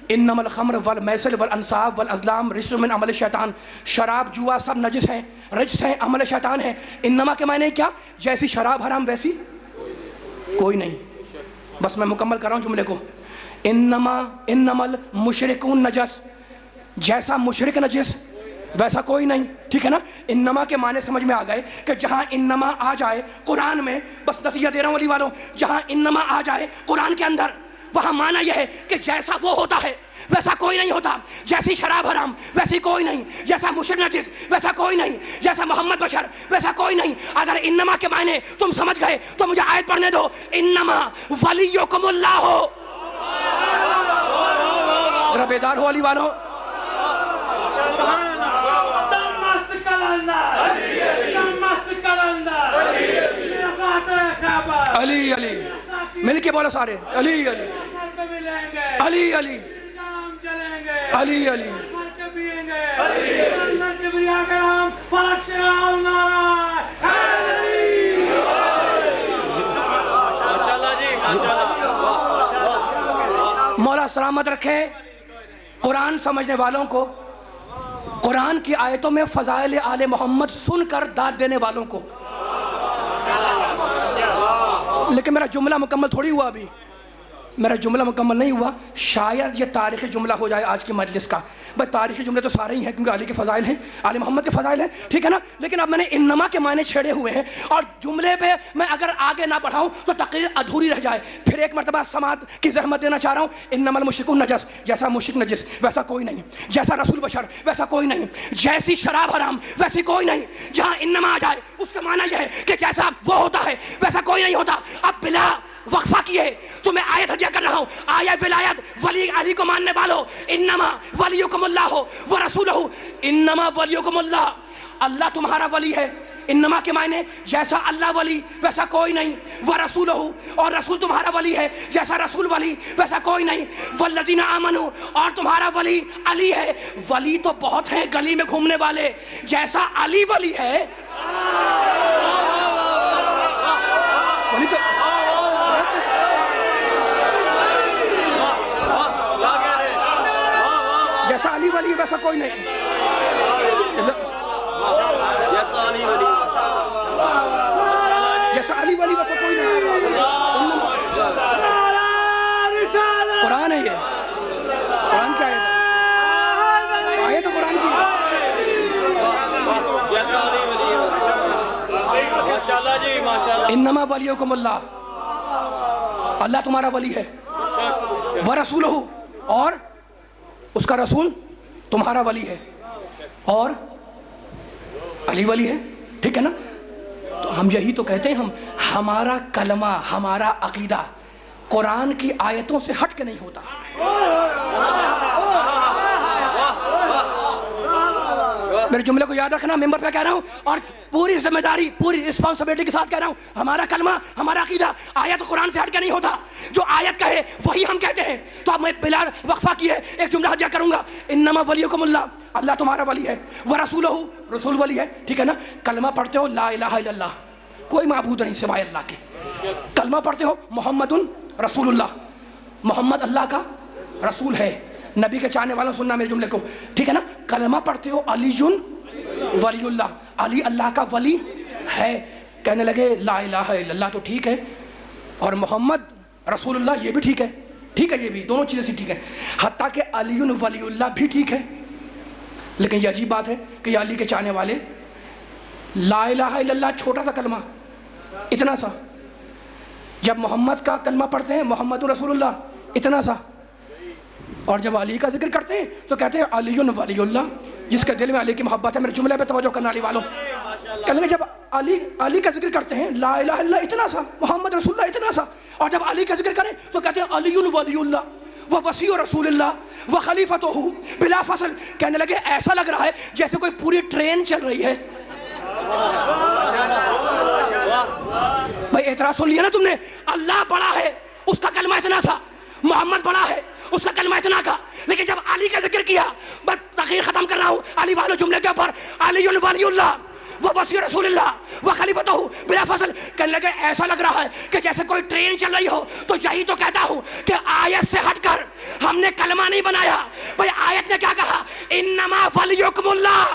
انما الخمر والمیسر والانصاب والازلام رجس من عمل الشیطان, شراب جوا سب نجس ہیں, رجس ہیں, عمل شیطان ہے. انما کے معنی کیا؟ جیسی شراب حرام ویسی کوئی نہیں. بس میں مکمل کر رہا ہوں جملے کو. انما المشرکون نجس, جیسا مشرک نجس ویسا کوئی نہیں, ٹھیک ہے نا. انما کے معنی سمجھ میں آ گئے کہ جہاں انما آ جائے قرآن میں, بس نتیجہ دے رہا ہوں علی والوں, جہاں انما آ جائے قرآن کے اندر وہاں معنی یہ ہے کہ جیسا وہ ہوتا ہے ویسا کوئی نہیں ہوتا. جیسی شراب حرام ویسی کوئی نہیں, جیسا مشرک نجس ویسا کوئی نہیں, جیسا محمد بشر ویسا کوئی نہیں. اگر انما کے معنی تم سمجھ گئے تو مجھے آیت پڑھنے دو. انما ولیکم اللہ ہو. ذرا بیدار ہو علی والوں. علی علی مل کے بولو سارے. علی علی علی علی علی علی. مولا سلامت رکھے قرآن سمجھنے والوں کو, قرآن کی آیتوں میں فضائل آل محمد سن کر داد دینے والوں کو. لیکن میرا جملہ مکمل تھوڑی ہوا, ابھی میرا جملہ مکمل نہیں ہوا. شاید یہ تاریخی جملہ ہو جائے آج کی مجلس کا. بھائی تاریخی جملے تو سارے ہی ہیں کیونکہ علی کے فضائل ہیں, آل محمد کے فضائل ہیں, ٹھیک ہے نا. لیکن اب میں نے انما کے معنی چھیڑے ہوئے ہیں اور جملے پہ میں اگر آگے نہ بڑھاؤں تو تقریر ادھوری رہ جائے. پھر ایک مرتبہ سماعت کی زحمت دینا چاہ رہا ہوں. انما المشرکون نجس, جیسا مشرک نجس ویسا کوئی نہیں, جیسا رسول بشر ویسا کوئی نہیں, جیسی شراب حرام ویسی کوئی نہیں. جہاں انما آ جائے اس کا معنی یہ ہے کہ جیسا وہ ہوتا ہے ویسا کوئی نہیں ہوتا. اب بلا وقفہ کیے تو میں آیت ہدیہ کر رہا ہوں. آیت ولایت ولی علی کو ماننے والوں, انما ولیکم اللہ ہو ورسولہ. انما ولیکم اللہ, اللہ تمہارا ولی ہے. انما کے معنی جیسا اللہ ولی ویسا کوئی نہیں. ورسولہ, اور رسول تمہارا ولی ہے, جیسا رسول ولی ویسا کوئی نہیں. والذین آمنوا, اور تمہارا ولی علی ہے. ولی تو بہت ہیں گلی میں گھومنے والے, جیسا علی ولی ہے ولی تو جیسا علی ولی ویسا کوئی نہیں. جیسا علی ولی ویسا کوئی نہیں. قرآن ہے یہ, قرآن کی آیت ہے, آیت ہے قرآن کی. انما ولیکم اللہ, اللہ تمہارا ولی ہے. ورسولہ, اور اس کا رسول تمہارا ولی ہے, اور علی ولی ہے, ٹھیک ہے نا. ہم یہی تو کہتے ہیں، ہمارا کلمہ، ہمارا عقیدہ قرآن کی آیتوں سے ہٹ کے نہیں ہوتا. میرے جملے کو یاد رکھنا، ممبر پہ کہہ رہا ہوں اور پوری ذمہ داری، پوری رسپانسبلٹی کے ساتھ کہہ رہا ہوں، ہمارا کلمہ، ہمارا عقیدہ آیت قرآن سے ہٹ کے نہیں ہوتا. جو آیت کہے وہی ہم کہتے ہیں. تو اب میں بلا وقفہ کیے ایک جملہ ہدیہ کروں گا، انما ولیکم اللہ، اللہ تمہارا ولی ہے، ورسولہ، رسول ولی ہے. ٹھیک ہے نا؟ کلمہ پڑھتے ہو لا الہ الا اللہ، کوئی معبود نہیں سوائے اللہ کے. کلمہ پڑھتے ہو محمد رسول اللہ، محمد اللہ کا رسول ہے. نبی کے چاہنے والوں سننا میرے جملے کو، ٹھیک ہے نا؟ کلمہ پڑھتے ہو علی ولی اللہ، علی اللہ کا ولی ہے. کہنے لگے لا الہ الا اللہ تو ٹھیک ہے، اور محمد رسول اللہ یہ بھی ٹھیک ہے. ٹھیک ہے، یہ بھی دونوں چیزیں سی ٹھیک ہے، حتیٰ کہ علی ولی اللہ بھی ٹھیک ہے. لیکن یہ عجیب بات ہے کہ یہ علی کے چاہنے والے لا الہ الا اللہ چھوٹا سا کلمہ، اتنا سا، جب محمد کا کلمہ پڑھتے ہیں محمد رسول اللہ اتنا سا، اور جب علی کا ذکر کرتے ہیں تو کہتے ہیں علی ولی اللہ، جس کے دل میں علی کی محبت ہے. میرے جملے پہ توجہ کرنے والوں، کہنے لگے جب علی کا ذکر کرتے ہیں لا الہ الا اللہ اتنا سا، محمد رسول اللہ اتنا سا، اور جب علی کا ذکر کریں تو کہتے ہیں علی ولی اللہ و وصی رسول اللہ و خلیفتہ بلا فصل. کہنے لگے ایسا لگ رہا ہے جیسے کوئی پوری ٹرین چل رہی ہے. بھائی اعتراض سن لیا نا تم نے؟ اللہ بڑا ہے، اس کا کلمہ اتنا سا، محمد بڑا ہے، اس کا کلمہ اتنا کا، لیکن جب علی کا ذکر کیا، بس تاخیر ختم کر رہا ہوں علی والے جملے کے اوپر، علی ولی اللہ وہ وصی رسول اللہ وہ خلیفتہ بلا فصل. کہنے لگے ایسا لگ رہا ہے کہ جیسے کوئی ٹرین چل رہی ہو. تو یہی تو کہتا ہوں کہ آیت سے ہٹ کر ہم نے کلمہ نہیں بنایا. بھائی آیت نے کیا کہا؟ انما ولیکم اللہ،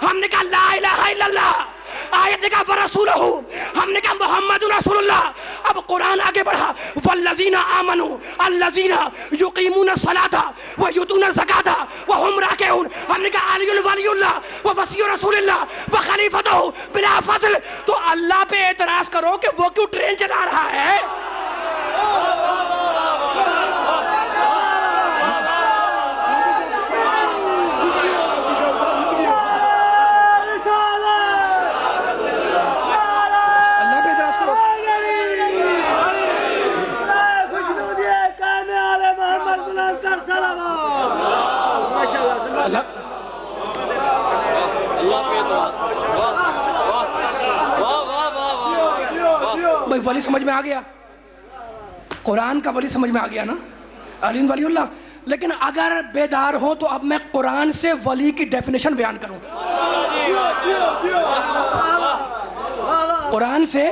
ہم نے کہا لا الہ الا اللہ، آیت نے کہا ورسولہ، ہم نے کہا محمد رسول اللہ. اب قرآن آگے بڑھا، والذین آمنوا الذین یقیمون الصلاۃ ویؤتون الزکاۃ وہم راکعون، ہم نے کہا علی ولی اللہ ووصی رسول اللہ وخلیفتہ بلا فصل. تو اللہ پہ اعتراض کرو کہ وہ کیوں ٹرین چلا رہا ہے؟ بھائی ولی سمجھ میں آ گیا، قرآن کا ولی سمجھ میں آ گیا نا، علی ولی اللہ. لیکن اگر بیدار ہوں تو اب میں قرآن سے ولی کی ڈیفینیشن بیان کروں. قرآن سے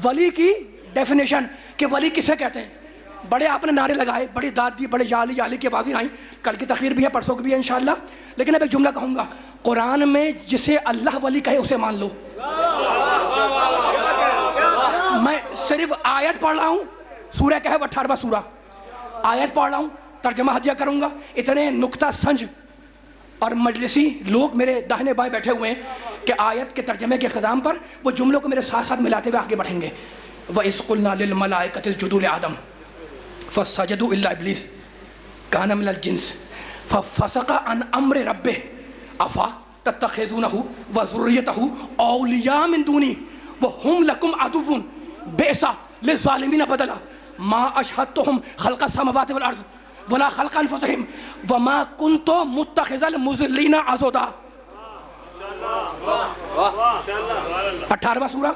ولی کی ڈیفینیشن کہ ولی کسے کہتے ہیں. بڑے آپ نے نعرے لگائے، بڑی داد دی، بڑے یا علی کی آوازیں آئیں. کل کی تقریر بھی ہے، پرسوں کی بھی ہے انشاءاللہ. لیکن اب ایک جملہ کہوں گا، قرآن میں جسے اللہ ولی کہے اسے مان لو. میں صرف آیت پڑھ رہا ہوں، سورہ کہف 18واں سورہ، آیت پڑھ رہا ہوں، ترجمہ ہدیہ کروں گا. اتنے نکتہ سنج اور مجلسی لوگ میرے داہنے بائیں بیٹھے ہوئے ہیں کہ آیت کے ترجمے کے اختتام پر وہ جملوں کو میرے ساتھ ساتھ ملاتے ہوئے آگے بڑھیں گے. وَإِذْ قُلْنَا لِلْمَلَائِكَةِ اسْجُدُوا لِآدَمَ فَسَجَدُوا إِلَّا إِبْلِيسَ كَانَ مِنَ الْجِنِّ فَفَسَقَ عَنْ أَمْرِ رَبِّهِ أَفَتَتَّخِذُونَهُ وَذُرِّيَّتَهُ أَوْلِيَاءَ مِن دُونِي وَهُمْ لَكُمْ عَدُوٌّ بِئْسَ لِلظَّالِمِينَ بَدَلًا مَا أَشْهَدتُّهُمْ خَلْقَ السَّمَاوَاتِ وَالْأَرْضِ وَلَا خَلْقَ أَنفُسِهِمْ وَمَا كُنتُ مُتَّخِذَ الْمُضِلِّينَ عَضُدًا. 18واں سورہ،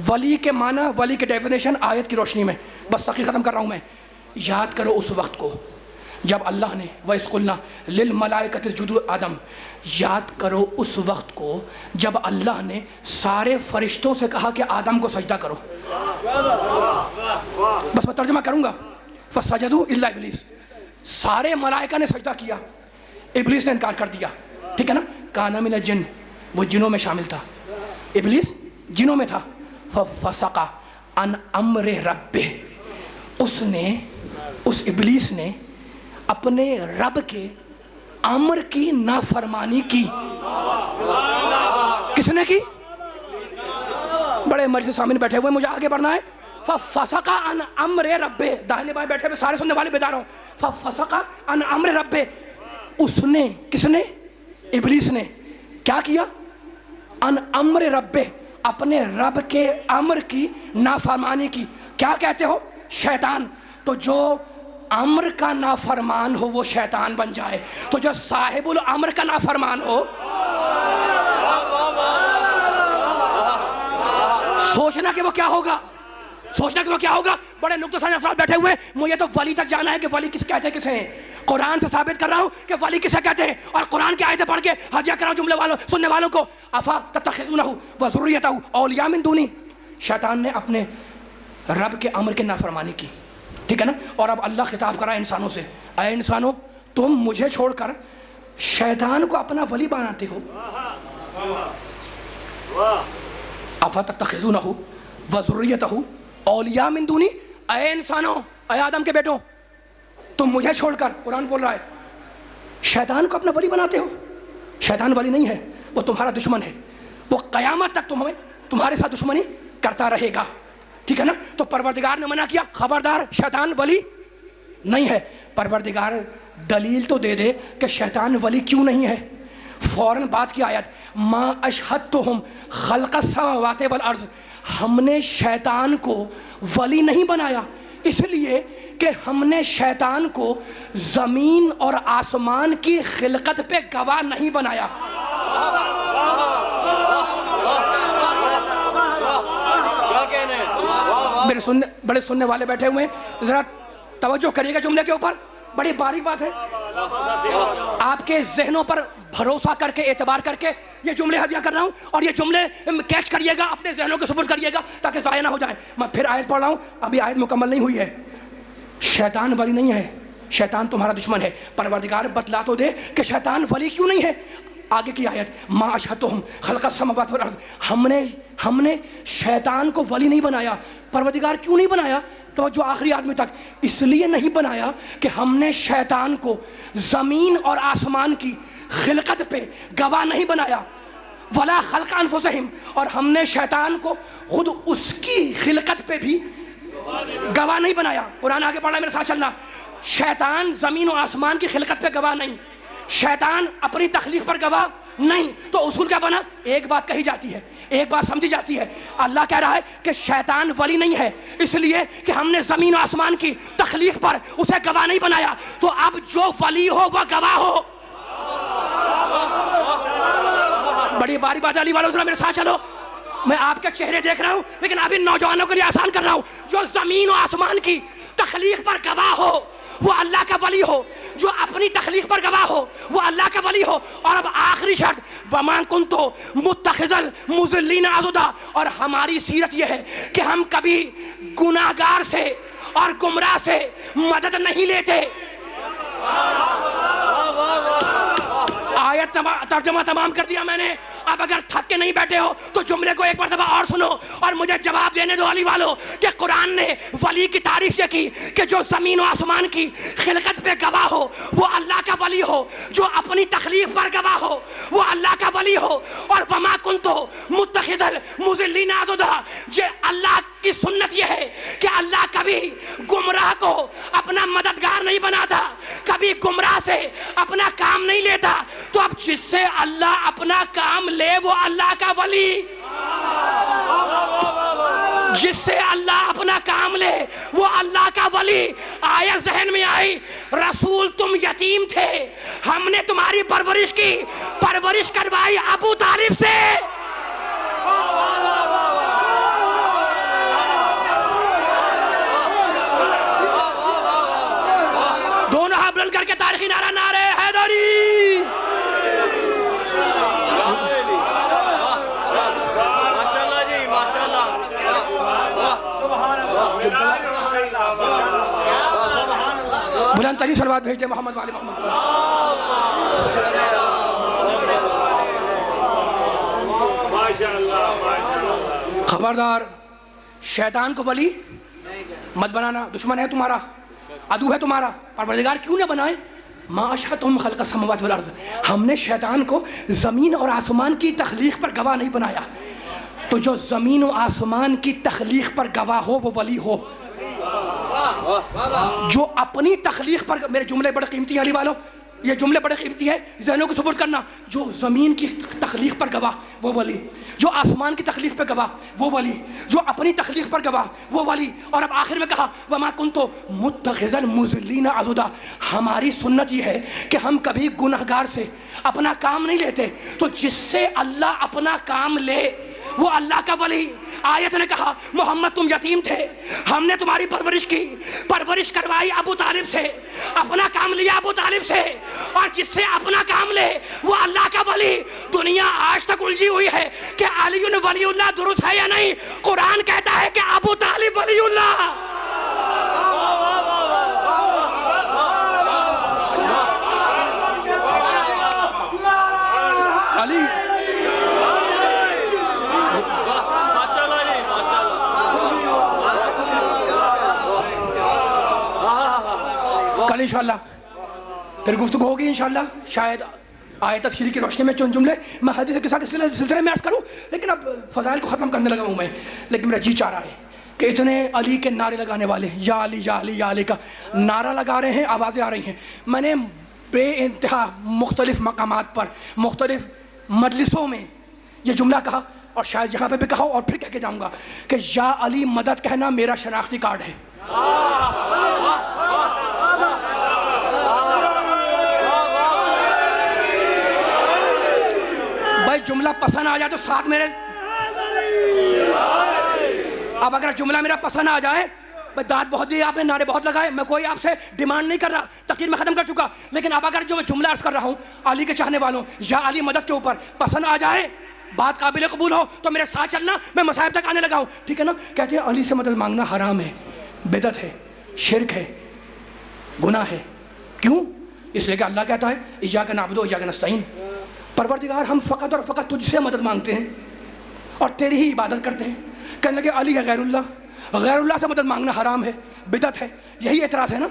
ولی کے معنی، ولی کے ڈیفینیشن آیت کی روشنی میں. بس تقریر ختم کر رہا ہوں میں. یاد کرو اس وقت کو جب اللہ نے وَإِذْ قُلْنَا لِلْمَلَائِكَةِ اسْجُدُوا لِآدَمَ، یاد کرو اس وقت کو جب اللہ نے سارے فرشتوں سے کہا کہ آدم کو سجدہ کرو. بس میں ترجمہ کروں گا. فَسَجَدُوا إِلَّا إِبْلِيسَ، سارے ملائکہ نے سجدہ کیا، ابلیس نے انکار کر دیا. ٹھیک ہے نا؟ کَانَ مِنَ الْجِنِّ، وہ جنوں میں شامل تھا، ابلیس جنوں میں تھا. فَفَسَقَ عَنْ أَمْرِ رَبِّهِ، اس ابلیس نے اپنے رب کے امر کی نافرمانی کی. کس نے کی؟ بڑے مجلس سامنے بیٹھے ہوئے، مجھے آگے بڑھنا ہے. فَفَسَقَ عَنْ أَمْرِ رَبِّهِ، داہنے بائیں بیٹھے ہوئے سارے سننے والے بیدار ہوں. فَفَسَقَ عَنْ أَمْرِ رَبِّهِ، اس نے، کس نے؟ ابلیس نے کیا کیا؟ عَنْ أَمْرِ رَبِّهِ، اپنے رب کے امر کی نافرمانی کی کیا کہتے ہو؟ شیطان. تو جو امر کا نافرمان ہو وہ شیطان بن جائے, تو جو صاحب الامر کا نافرمان ہو, سوچنا کہ وہ کیا ہوگا, سوچنا کہ وہ کیا ہوگا. بڑے نقطہ سمجھ افراد بیٹھے ہوئے, مجھے تو ولی تک جانا ہے کہ ولی کس کہتے کسے ہیں. قرآن سے ثابت کر رہا ہوں کہ ولی کسے کہتے ہیں, اور قرآن کی آیتیں پڑھ کے ہدیہ کر رہا ہوں جملے والوں سننے والوں کو. افا تتخذونہ وذریتہ اولیاء من دونی. شیطان نے اپنے رب کے امر کے نافرمانی کی, ٹھیک ہے نا. اور اب اللہ خطاب کر رہا ہے انسانوں سے, اے انسانوں تم مجھے چھوڑ کر شیطان کو اپنا ولی بناتے ہو. افا تتخذونہ وذریتہ اولیاء من دونی. اے انسانوں, اے آدم کے بیٹوں, تم مجھے چھوڑ کر, قرآن بول رہا ہے, شیطان کو اپنا ولی بناتے ہو. شیطان ولی نہیں ہے, وہ تمہارا دشمن ہے, وہ قیامت تک تمہارے ساتھ دشمنی کرتا رہے گا, ٹھیک ہے نا. تو پروردگار نے منع کیا, خبردار شیطان ولی نہیں ہے. پروردگار دلیل تو دے دے کہ شیطان ولی کیوں نہیں ہے. فوراً بات کی آیت, ما اشہدتہم خلق السماوات والارض. ہم نے شیطان کو ولی نہیں بنایا اس لیے کہ ہم نے شیطان کو زمین اور آسمان کی خلقت پہ گواہ نہیں بنایا. میرے بڑے سننے والے بیٹھے ہوئے ہیں, ذرا توجہ کریے گا جملے کے اوپر, بڑی باریک بات ہے. آپ کے ذہنوں پر بھروسہ کر کے, اعتبار کر کے یہ جملے ہدیہ کر رہا ہوں, اور یہ جملے کیچ کریے گا, اپنے ذہنوں کے سپرد کریے گا تاکہ ضائع نہ ہو جائیں. میں پھر آیت پڑھ رہا ہوں, ابھی آیت مکمل نہیں ہوئی ہے. شیطان ولی نہیں ہے, شیطان تمہارا دشمن ہے. پروردگار بتلا تو دے کہ شیطان ولی کیوں نہیں ہے. آگے کی آیت, ما اشہدتہم خلق السماوات والارض. ہم نے شیطان کو ولی نہیں بنایا. پروردگار کیوں نہیں بنایا؟ تو جو آخری آدمی تک, اس لیے نہیں بنایا کہ ہم نے شیطان کو زمین اور آسمان کی خلقت پہ گواہ نہیں بنایا. ولا خلق انفسہم, اور ہم نے شیطان کو خود اس کی خلقت پہ بھی گواہ نہیں بنایا. قرآن آگے پڑھنا, میرے ساتھ چلنا. شیطان زمین و آسمان کی خلقت پہ گواہ نہیں, شیطان اپنی تخلیق پر گواہ نہیں. تو اصول کیا بنا؟ ایک بات کہی جاتی ہے, ایک بات سمجھی جاتی ہے. اللہ کہہ رہا ہے کہ شیطان ولی نہیں ہے اس لیے کہ ہم نے زمین و آسمان کی تخلیق پر اسے گواہ نہیں بنایا. تو اب جو ولی ہو وہ گواہ ہو. بڑی باری بات علی والوں, ذرا میرے ساتھ چلو. میں آپ کے چہرے دیکھ رہا ہوں لیکن ابھی نوجوانوں کے لیے آسان کر رہا ہوں. جو زمین و آسمان کی تخلیق پر گواہ ہو وہ اللہ کا ولی ہو, جو اپنی تخلیق پر گواہ ہو وہ اللہ کا ولی ہو. اور اب آخری شرط, وَمَا كُنْتُ مُتَّخِذَ الْمُضِلِّينَ عَضُدًا. اور ہماری سیرت یہ ہے کہ ہم کبھی گناہگار سے اور گمراہ سے مدد نہیں لیتے. آیت ترجمہ تمام کر دیا میں نے. اب اگر تھک کے نہیں بیٹھے ہو تو جملے کو ایک مرتبہ اور سنو اور مجھے جواب دینے دو علی والو کہ قرآن نے ولی کی تعریف یہ کی کہ جو زمین و آسمان کی خلقت پہ گواہ ہو وہ اللہ کا ولی ہو, جو اپنی تخلیق پر گواہ ہو وہ اللہ کا ولی ہو. اور وما کنتو متخذ المضلین عضدا, جو اللہ کی سنت یہ ہے کہ اللہ کبھی گمراہ کو اپنا مددگار نہیں بناتا, کبھی گمراہ سے اپنا کام نہیں لیتا. تو اب جس سے اللہ اپنا کام لے وہ اللہ کا ولی, جس سے اللہ اپنا کام لے وہ اللہ کا ولی. آیا ذہن میں آئی, رسول تم یتیم تھے, ہم نے تمہاری پرورش کی, پرورش کروائی ابو طالب سے. دونوں ہاتھ بلند کر کے تاریخی نعرہ, نعرہ حیدری. بلند ترین صلوات بھیج دے محمد والے محمد. خبردار, شیطان کو ولی مت بنانا, دشمن ہے تمہارا, عدو ہے تمہارا. پروردگار کیوں نہ بنائے؟ ما اشہدتہم خلق السماوات والارض. ہم نے شیطان کو زمین اور آسمان کی تخلیق پر گواہ نہیں بنایا. تو جو زمین و آسمان کی تخلیق پر گواہ ہو وہ ولی ہو. جو اپنی تخلیق پر, میرے جملے بڑے قیمتی ہیں علی والوں, یہ جملے بڑے قیمتی ہیں، ذہنوں کو سپرد کرنا. جو زمین کی تخلیق پر گواہ وہ ولی، جو آسمان کی تخلیق پر گواہ وہ ولی، جو اپنی تخلیق پر گواہ وہ ولی. اور اب آخر میں کہا وما کنت متخذ المضلین عضدا. ہماری سنت یہ ہے کہ ہم کبھی گنہگار سے اپنا کام نہیں لیتے، تو جس سے اللہ اپنا کام لے وہ اللہ کا ولی. آیت نے کہا محمد تم یتیم تھے، ہم نے تمہاری پرورش کی، پرورش کروائی ابو طالب سے، اپنا کام لیا ابو طالب سے، اور جس سے اپنا کام لے وہ اللہ کا ولی. دنیا آج تک الجھی ہوئی ہے کہ علی ولی اللہ درست ہے یا نہیں. قرآن کہتا ہے کہ ابو طالب ولی اللہ. علی کل انشاءاللہ پھر گفتگو ہوگی انشاءاللہ، شاید آیت تفسیری کی روشنی میں چند جملے میں حدیث کے ساتھ سلسلے میں عرض کروں. لیکن اب فضائل کو ختم کرنے لگا ہوں میں، لیکن میرا جی چاہ رہا ہے کہ اتنے علی کے نعرے لگانے والے، یا علی یا علی یا علی کا نعرہ لگا رہے ہیں، آوازیں آ رہی ہیں. میں نے بے انتہا مختلف مقامات پر مختلف مجلسوں میں یہ جملہ کہا، اور شاید یہاں پہ بھی کہا اور پھر کہہ کے جاؤں گا کہ یا علی مدد کہنا میرا شناختی کارڈ ہے. بھائی جملہ پسند آ جائے تو ساتھ میرے، اب اگر جملہ میرا پسند آ جائے، بھائی داد بہت دی آپ نے، نعرے بہت لگائے، میں کوئی آپ سے ڈیمانڈ نہیں کر رہا، تقریر میں ختم کر چکا. لیکن اب اگر جو میں جملہ عرض کر رہا ہوں علی کے چاہنے والوں، یا علی مدد کے اوپر پسند آ جائے، بات قابل قبول ہو تو میرے ساتھ چلنا، میں مصائب تک آنے لگا ہوں. ٹھیک ہے نا؟ کہتے ہیں علی سے مدد مانگنا حرام ہے، بدعت ہے، شرک ہے، گناہ ہے. کیوں؟ اس لیے کہ اللہ کہتا ہے ایاک نعبد و ایاک نستعین، پروردگار ہم فقط اور فقط تجھ سے مدد مانگتے ہیں اور تیری ہی عبادت کرتے ہیں. کہنے لگے علی ہے غیر اللہ، غیر اللہ سے مدد مانگنا حرام ہے، بدعت ہے. یہی اعتراض ہے نا؟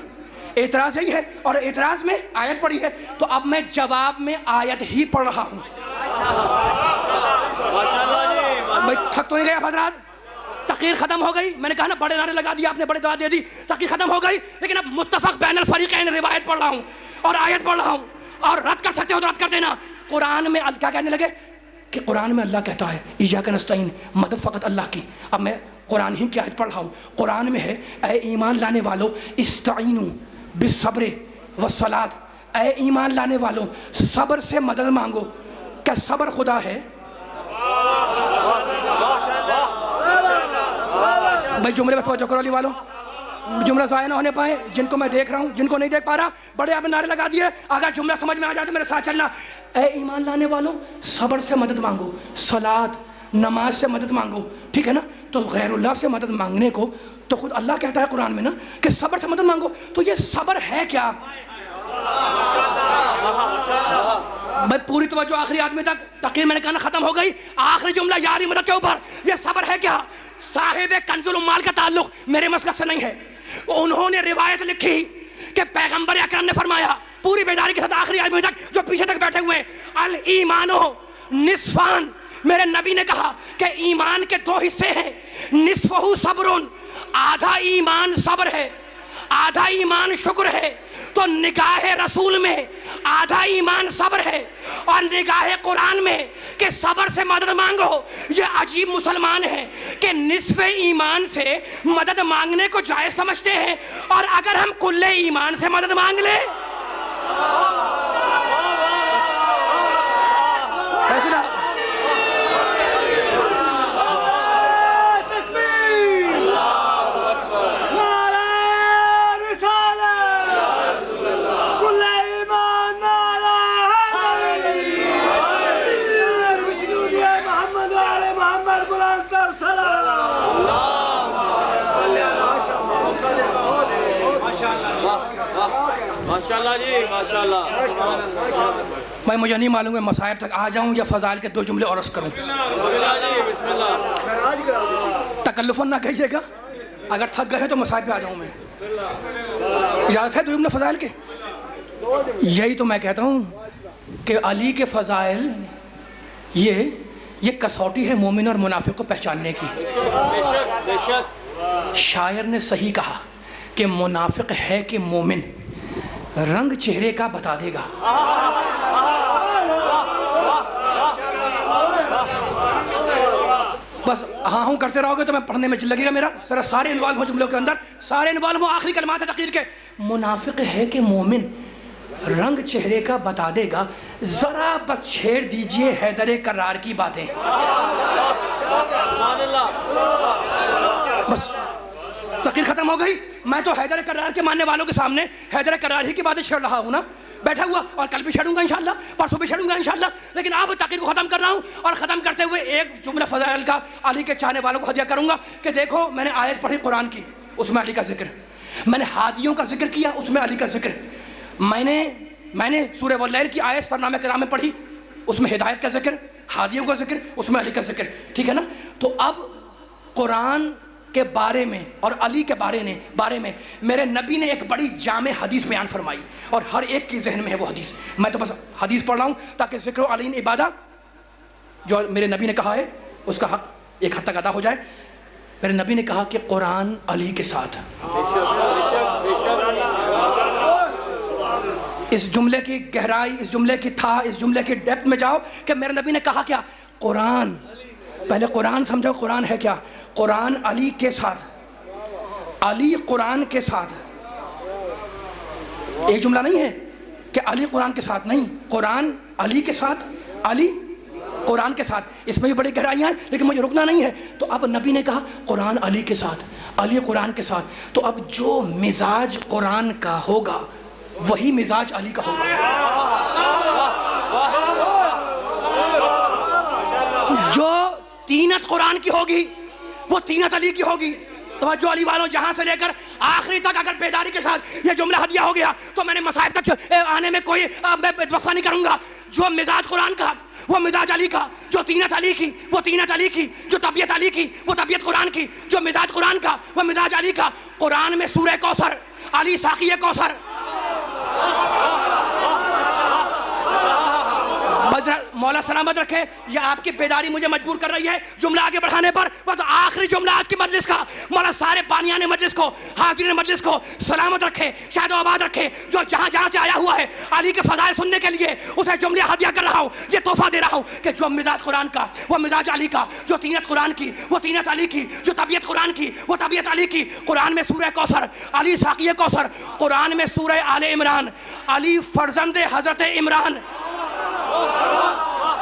اعتراض یہی ہے. اور اعتراض میں آیت پڑھی ہے، تو اب میں جواب میں آیت ہی پڑھ رہا ہوں. بھائی تھک تو نہیں گئے حضرات؟ تقریر ختم ہو گئی، میں نے کہا نا بڑے نعرے لگا دیے آپ نے، بڑے دعا دے دی، تقریر ختم ہو گئی. لیکن اب متفق بین الفریقین روایت پڑھ رہا ہوں اور آیت پڑھ رہا ہوں، اور رد کر سکتے ہو تو رد کر دینا. قرآن میں کیا کہنے لگے کہ قرآن میں اللہ کہتا ہے ایاک نستعین، مدد فقط اللہ کی. اب میں قرآن ہی کی آیت پڑھ رہا ہوں. قرآن میں ہے اے ایمان لانے والو استعینوا بالصبر والصلاۃ، اے ایمان لانے والو صبر سے مدد مانگو. کیا صبر خدا ہے؟ بھائی جملے میں توجہ کرو علی والوں، جملہ ضائع نہ ہونے پائے. جن کو میں دیکھ رہا ہوں، جن کو نہیں دیکھ پا رہا، بڑے آپ نے نعرے لگا دیے. اگر جملہ سمجھ میں آ جائے تو میرے ساتھ چلنا. اے ایمان لانے والوں صبر سے مدد مانگو، صلاۃ نماز سے مدد مانگو. ٹھیک ہے نا؟ تو غیر اللہ سے مدد مانگنے کو تو خود اللہ کہتا ہے قرآن میں نا کہ صبر سے مدد مانگو. تو یہ صبر ہے کیا؟ بھائی پوری توجہ آخری آدمی تک. تقریر میں نے کہا ختم ہو گئی، آخری جملہ یا علی مدد کے اوپر. یہ صبر ہے کیا؟ صاحب کنز الاموال کا تعلق میرے مسلک سے نہیں ہے. انہوں نے روایت لکھی کہ پیغمبر اکرم نے فرمایا، پوری بیداری کے ساتھ آخری آدمی تک جو پیچھے تک بیٹھے ہوئے، الایمان نصفان. میرے نبی نے کہا کہ ایمان کے دو حصے ہیں، نصفہ صبر، آدھا ایمان صبر ہے، آدھا ایمان شکر ہے. تو نگاہ رسول میں آدھا ایمان صبر ہے، اور نگاہ قرآن میں کہ صبر سے مدد مانگو. یہ عجیب مسلمان ہے کہ نصف ایمان سے مدد مانگنے کو جائز سمجھتے ہیں، اور اگر ہم کل ایمان سے مدد مانگ لیں فیصلہ. ماشاءاللہ جی ماشاءاللہ. میں مجھے نہیں معلوم ہے مصائب تک آ جاؤں یا فضائل کے دو جملے اور عرض کروں. تکلف نہ کہیے گا، اگر تھک گئے تو مصائب پہ آ جاؤں میں. اجازت ہے دو جملے فضائل کے؟ یہی تو میں کہتا ہوں کہ علی کے فضائل یہ کسوٹی ہے مومن اور منافق کو پہچاننے کی. شاعر نے صحیح کہا کہ منافق ہے کہ مومن. رنگ چہرے کا بتا دے گا. بس ہاں ہوں کرتے رہو گے تو میں پڑھنے میں لگے گا میرا. ذرا سارے انوالو ہوں جملوں کے اندر, سارے انوالو ہوں. آخری کلمات تقریر کے. منافق ہے کہ مومن, رنگ چہرے کا بتا دے گا, ذرا بس چھیڑ دیجئے حیدر کرار کی باتیں. بس تقریر ختم ہو گئی. میں تو حیدر کرار کے ماننے والوں کے سامنے حیدر کرار ہی کی باتیں چھیڑ رہا ہوں نا, بیٹھا ہوا, اور کل بھی چھیڑوں گا انشاءاللہ, پرسوں بھی چھیڑوں گا انشاءاللہ. لیکن اب تقریر کو ختم کر رہا ہوں, اور ختم کرتے ہوئے ایک جملہ فضائل کا علی کے چاہنے والوں کو ہدیہ کروں گا کہ دیکھو میں نے آیت پڑھی قرآن کی, اس میں علی کا ذکر. میں نے ہادیوں کا ذکر کیا, اس میں علی کا ذکر. میں نے سورہ واللیل کی آیت سرنامہ کرام میں پڑھی, اس میں ہدایت کا ذکر, ہادیوں کا ذکر, اس میں علی کا ذکر. ٹھیک ہے نا. تو اب قرآن کے بارے میں اور علی کے بارے میں میرے نبی نے ایک بڑی جامع حدیث بیان فرمائی, اور ہر ایک کی ذہن میں ہے وہ حدیث. میں تو بس حدیث پڑھ رہا ہوں تاکہ ذکر علی عبادہ جو میرے نبی نے کہا ہے اس کا حق ایک حد تک ادا ہو جائے. میرے نبی نے کہا کہ قرآن علی کے ساتھ. اس جملے کی گہرائی, اس جملے کی تھا, اس جملے کی ڈیپتھ میں جاؤ کہ میرے نبی نے کہا کیا. قرآن, پہلے قرآن سمجھو, قرآن ہے کیا. قرآن علی کے ساتھ, علی قرآن کے ساتھ. ایک جملہ نہیں ہے کہ علی قرآن کے ساتھ, نہیں, قرآن علی کے ساتھ, علی قرآن کے ساتھ. اس میں بھی بڑی گہرائیاں ہیں لیکن مجھے رکنا نہیں ہے. تو اب نبی نے کہا قرآن علی کے ساتھ, علی قرآن کے ساتھ. تو اب جو مزاج قرآن کا ہوگا وہی مزاج علی کا ہوگا. جو تینت قرآن کی ہوگی وہ تینت علی کی ہوگی. توجہ علی والوں, جہاں سے لے کر آخری تک اگر بیداری کے ساتھ یہ جملہ ہدیہ ہو گیا تو میں نے مصائب تک آنے میں کوئی وقفہ نہیں کروں گا. جو مزاج قرآن کا وہ مزاج علی کا, جو تینت علی کی وہ تینت علی کی, جو طبیعت علی کی وہ طبیعت قرآن کی, جو مزاج قرآن کا وہ مزاج علی کا. قرآن میں سورہ کوثر, علی ساقی کوثر. مولا سلامت رکھے, یہ آپ کی بیداری مجھے مجبور کر رہی ہے جملہ آگے بڑھانے پر. بس آخری جملہ آج کی مجلس کا, مولا سارے بانیان مجلس کو, حاضرین مجلس کو سلامت رکھے, شاد و آباد رکھے. جو جہاں جہاں سے آیا ہوا ہے علی کے فضائل سننے کے لیے اسے جملے ہدیہ کر رہا ہوں, یہ تحفہ دے رہا ہوں کہ جو مزاج قرآن کا وہ مزاج علی کا, جو تینت قرآن کی وہ تینت علی کی, جو طبیعت قرآن کی وہ طبیعت علی کی. قرآن میں سورہ کوثر, علی ساقی کوثر. قرآن میں سورہ آل عمران, علی فرزند حضرت عمران.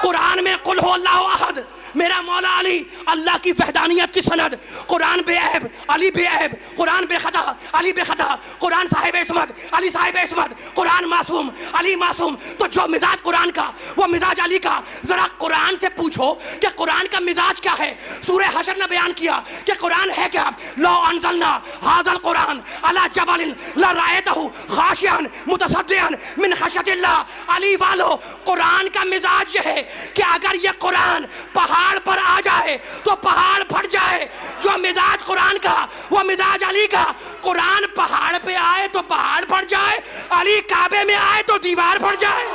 قرآن میں قل ہو اللہ احد, میرا مولا علی, اللہ کی وحدانیت کی سند. قرآن بے عیب, علی بے عیب. قرآن بے خطا, علی بے خطا. قرآن صاحب عصمت, علی صاحب عصمت. قرآن معصوم, علی معصوم. تو جو مزاج قرآن کا وہ مزاج علی کا. ذرا قرآن سے پوچھو کہ قرآن کا مزاج کیا ہے. سورہ حشر نے بیان کیا کہ قرآن ہے کیا. لو انزلنا ھذا القرآن علی جبل لرأیتہ خاشعا متصدعا من خشیۃ اللہ. علی والو, قرآن کا مزاج یہ ہے کہ اگر یہ قرآن پہاڑ پر آ جائے تو پہاڑ پھٹ جائے. جو مزاج قرآن کا وہ مزاج علی کا. قرآن پہاڑ پہ آئے تو پہاڑ پھٹ جائے, علی کعبے میں آئے تو دیوار پھٹ جائے.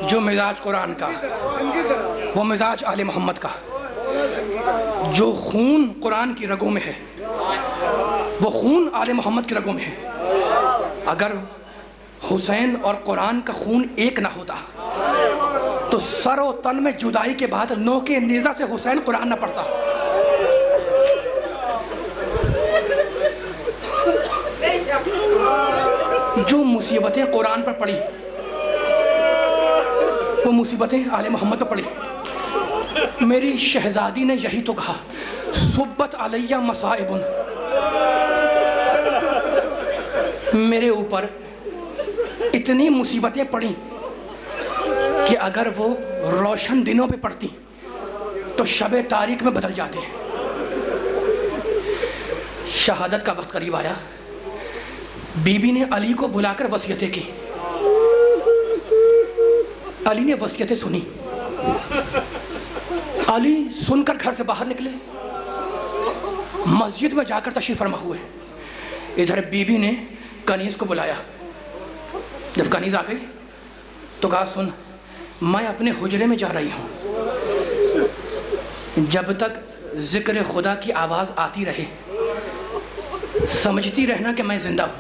جو مزاج قرآن کا وہ مزاج آل محمد کا. جو خون قرآن کی رگوں میں ہے وہ خون آل محمد کی رگوں میں ہے. اگر حسین اور قرآن کا خون ایک نہ ہوتا تو سر و تن میں جدائی کے بعد نوکے نیزہ سے حسین قرآن نہ پڑھتا. جو مصیبتیں قرآن پر پڑی وہ مصیبتیں آل محمد پر پڑی. میری شہزادی نے یہی تو کہا, صبت علیہ مصائب, میرے اوپر اتنی مصیبتیں پڑیں کہ اگر وہ روشن دنوں پہ پڑتی تو شب تاریک میں بدل جاتے ہیں۔ شہادت کا وقت قریب آیا، بی بی نے علی کو بلا کر وصیتیں کی۔ علی نے وصیتیں سنی، علی سن کر گھر سے باہر نکلے، مسجد میں جا کر تشریف فرما ہوئے۔ ادھر بی بی نے کنیز کو بلایا، جب کنیز آ گئی تو کہا سن، میں اپنے حجرے میں جا رہی ہوں، جب تک ذکر خدا کی آواز آتی رہے سمجھتی رہنا کہ میں زندہ ہوں۔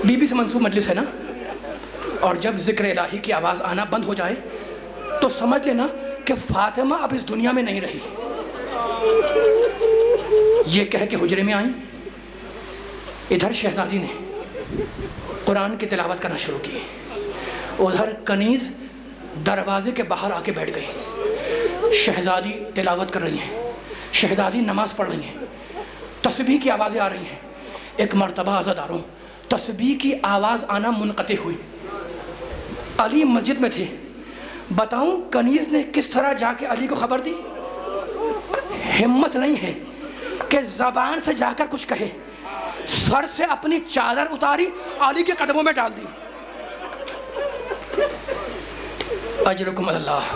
بی بی سے منسوب مجلس ہے نا، اور جب ذکر الہی کی آواز آنا بند ہو جائے تو سمجھ لینا کہ فاطمہ اب اس دنیا میں نہیں رہی۔ یہ کہہ کے حجرے میں آئیں، ادھر شہزادی نے قرآن کی تلاوت کرنا شروع کی، ادھر کنیز دروازے کے باہر آ کے بیٹھ گئی۔ شہزادی تلاوت کر رہی ہیں، شہزادی نماز پڑھ رہی ہیں، تسبیح کی آوازیں آ رہی ہیں۔ ایک مرتبہ عزاداروں تسبیح کی آواز آنا منقطع ہوئی۔ علی مسجد میں تھے، بتاؤں کنیز نے کس طرح جا کے علی کو خبر دی؟ ہمت نہیں ہے کہ زبان سے جا کر کچھ کہے، سر سے اپنی چادر اتاری علی کے قدموں میں ڈال دی۔ اجرکم اللہ۔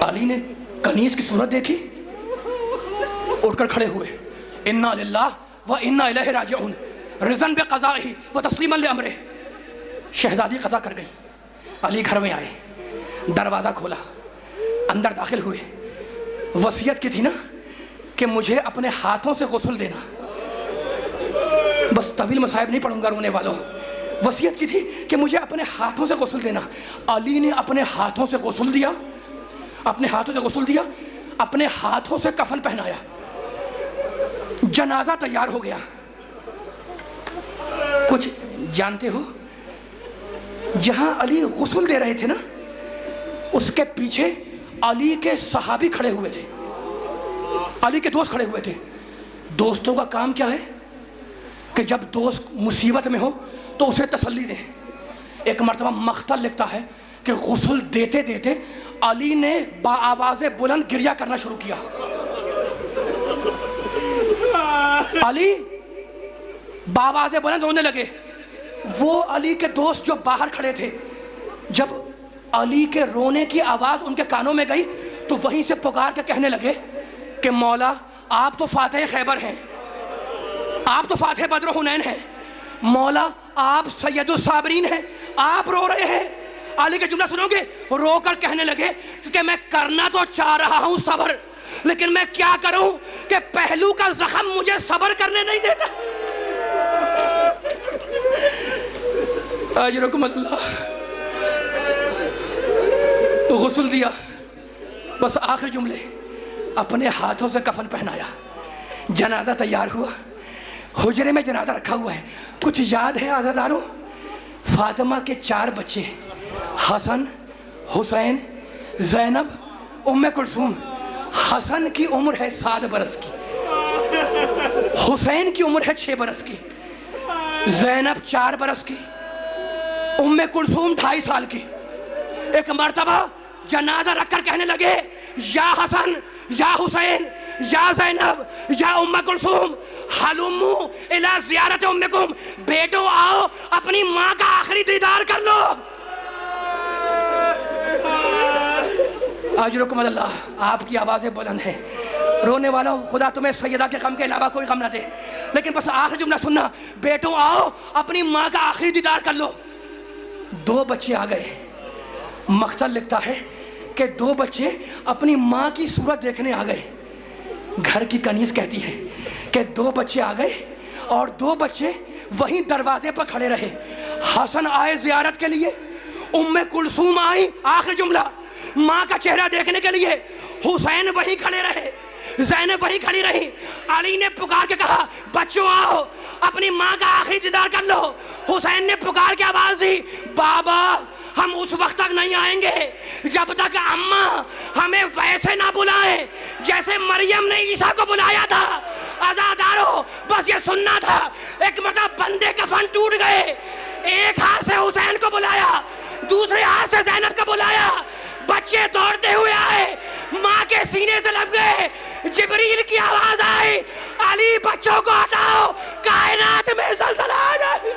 علی نے کنیز کی صورت دیکھی، اٹھ کر کھڑے ہوئے، انا للہ و انا الیہ راجعون، رضا بقضائہ و تسلیما لامرہ۔ شہزادی قضا کر گئی، علی گھر میں آئے، دروازہ کھولا، اندر داخل ہوئے۔ وصیت کی تھی نا کہ مجھے اپنے ہاتھوں سے غسل دینا، بس طویل مصائب نہیں پڑھوں گا رونے والوں، وصیت کی تھی کہ مجھے اپنے ہاتھوں سے غسل دینا۔ علی نے اپنے ہاتھوں سے غسل دیا، اپنے ہاتھوں سے غسل دیا، اپنے ہاتھوں سے کفن پہنایا، جنازہ تیار ہو گیا۔ کچھ جانتے ہو، جہاں علی غسل دے رہے تھے نا، اس کے پیچھے علی کے صحابی کھڑے ہوئے تھے، علی کے دوست کھڑے ہوئے تھے۔ دوستوں کا کام کیا ہے کہ جب دوست مصیبت میں ہو تو اسے تسلی دیں۔ ایک مرتبہ مقتل لکھتا ہے کہ غسل دیتے دیتے علی نے بآواز بلند گریہ کرنا شروع کیا۔ علی بآواز بلند رونے لگے۔ وہ علی کے دوست جو باہر کھڑے تھے، جب علی کے رونے کی آواز ان کے کانوں میں گئی تو وہیں سے پکار کے کہنے لگے کہ مولا آپ تو فاتح خیبر ہیں، آپ تو فاتح بدر و حنین ہیں، مولا آپ سید الصابرین ہیں، آپ رو رہے ہیں۔ علی کے جملہ سنو گے، رو کر کہنے لگے کہ میں کرنا تو چاہ رہا ہوں صبر، لیکن میں کیا کروں کہ پہلو کا زخم مجھے صبر کرنے نہیں دیتا۔ اجرکم اللہ۔ غسل دیا، بس آخر جملے، اپنے ہاتھوں سے کفن پہنایا، جنازہ تیار ہوا، حجرے میں جنازہ رکھا ہوا ہے۔ کچھ یاد ہے عزاداروں؟ فاطمہ کے 4 بچے، حسن، حسین، زینب، ام کلثوم۔ حسن کی عمر ہے 7 برس کی، حسین کی عمر ہے 6 برس کی، زینب 4 برس کی، ام کلثوم 2.5 سال کی۔ ایک مرتبہ جنازہ رکھ کر کہنے لگے یا حسن یا حسین یا زینب یا ام کلثوم حلمو الی زیارت امکم، بیٹو آؤ اپنی ماں کا آخری دیدار کر لو۔ اجرکم اللہ۔ آپ کی آوازیں بلند ہیں، رونے والوں خدا تمہیں سیدہ کے غم کے علاوہ کوئی غم نہ دے، لیکن بس آخری جملہ سننا، بیٹو آؤ اپنی ماں کا آخری دیدار کر لو۔ 2 بچے آ گئے۔ مقتل لکھتا ہے کہ 2 بچے اپنی ماں کی صورت دیکھنے آ گئے۔ گھر کی کنیز کہتی ہے کہ 2 بچے آ گئے اور 2 بچے وہیں دروازے پر کھڑے رہے۔ حسن آئے زیارت کے لیے، ام کلثوم آئی آخر جملہ ماں کا چہرہ دیکھنے کے لیے، حسین وہیں کھڑے رہے، زینب وہیں کھڑی رہی۔ علی نے پکار کے کہا بچوں آؤ اپنی ماں کا آخری دیدار کر لو۔ حسین نے پکار کے آواز دی بابا ہم اس وقت تک نہیں آئیں گے جب تک اماں ہمیں ویسے نہ بلائیں جیسے مریم نے عیسیٰ کو بلایا تھا. عزادارو بس یہ سننا تھا. ایک مرتبہ بندے کفن ٹوٹ گئے, ایک ہاتھ سے حسین کو بلایا, دوسرے ہاتھ سے زینب کو بلایا, بچے دوڑتے ہوئے آئے, ماں کے سینے سے لگ گئے, جبریل کی آواز آئی, علی بچوں کو ہٹاؤ, کائنات میں زلزلہ آ جائے.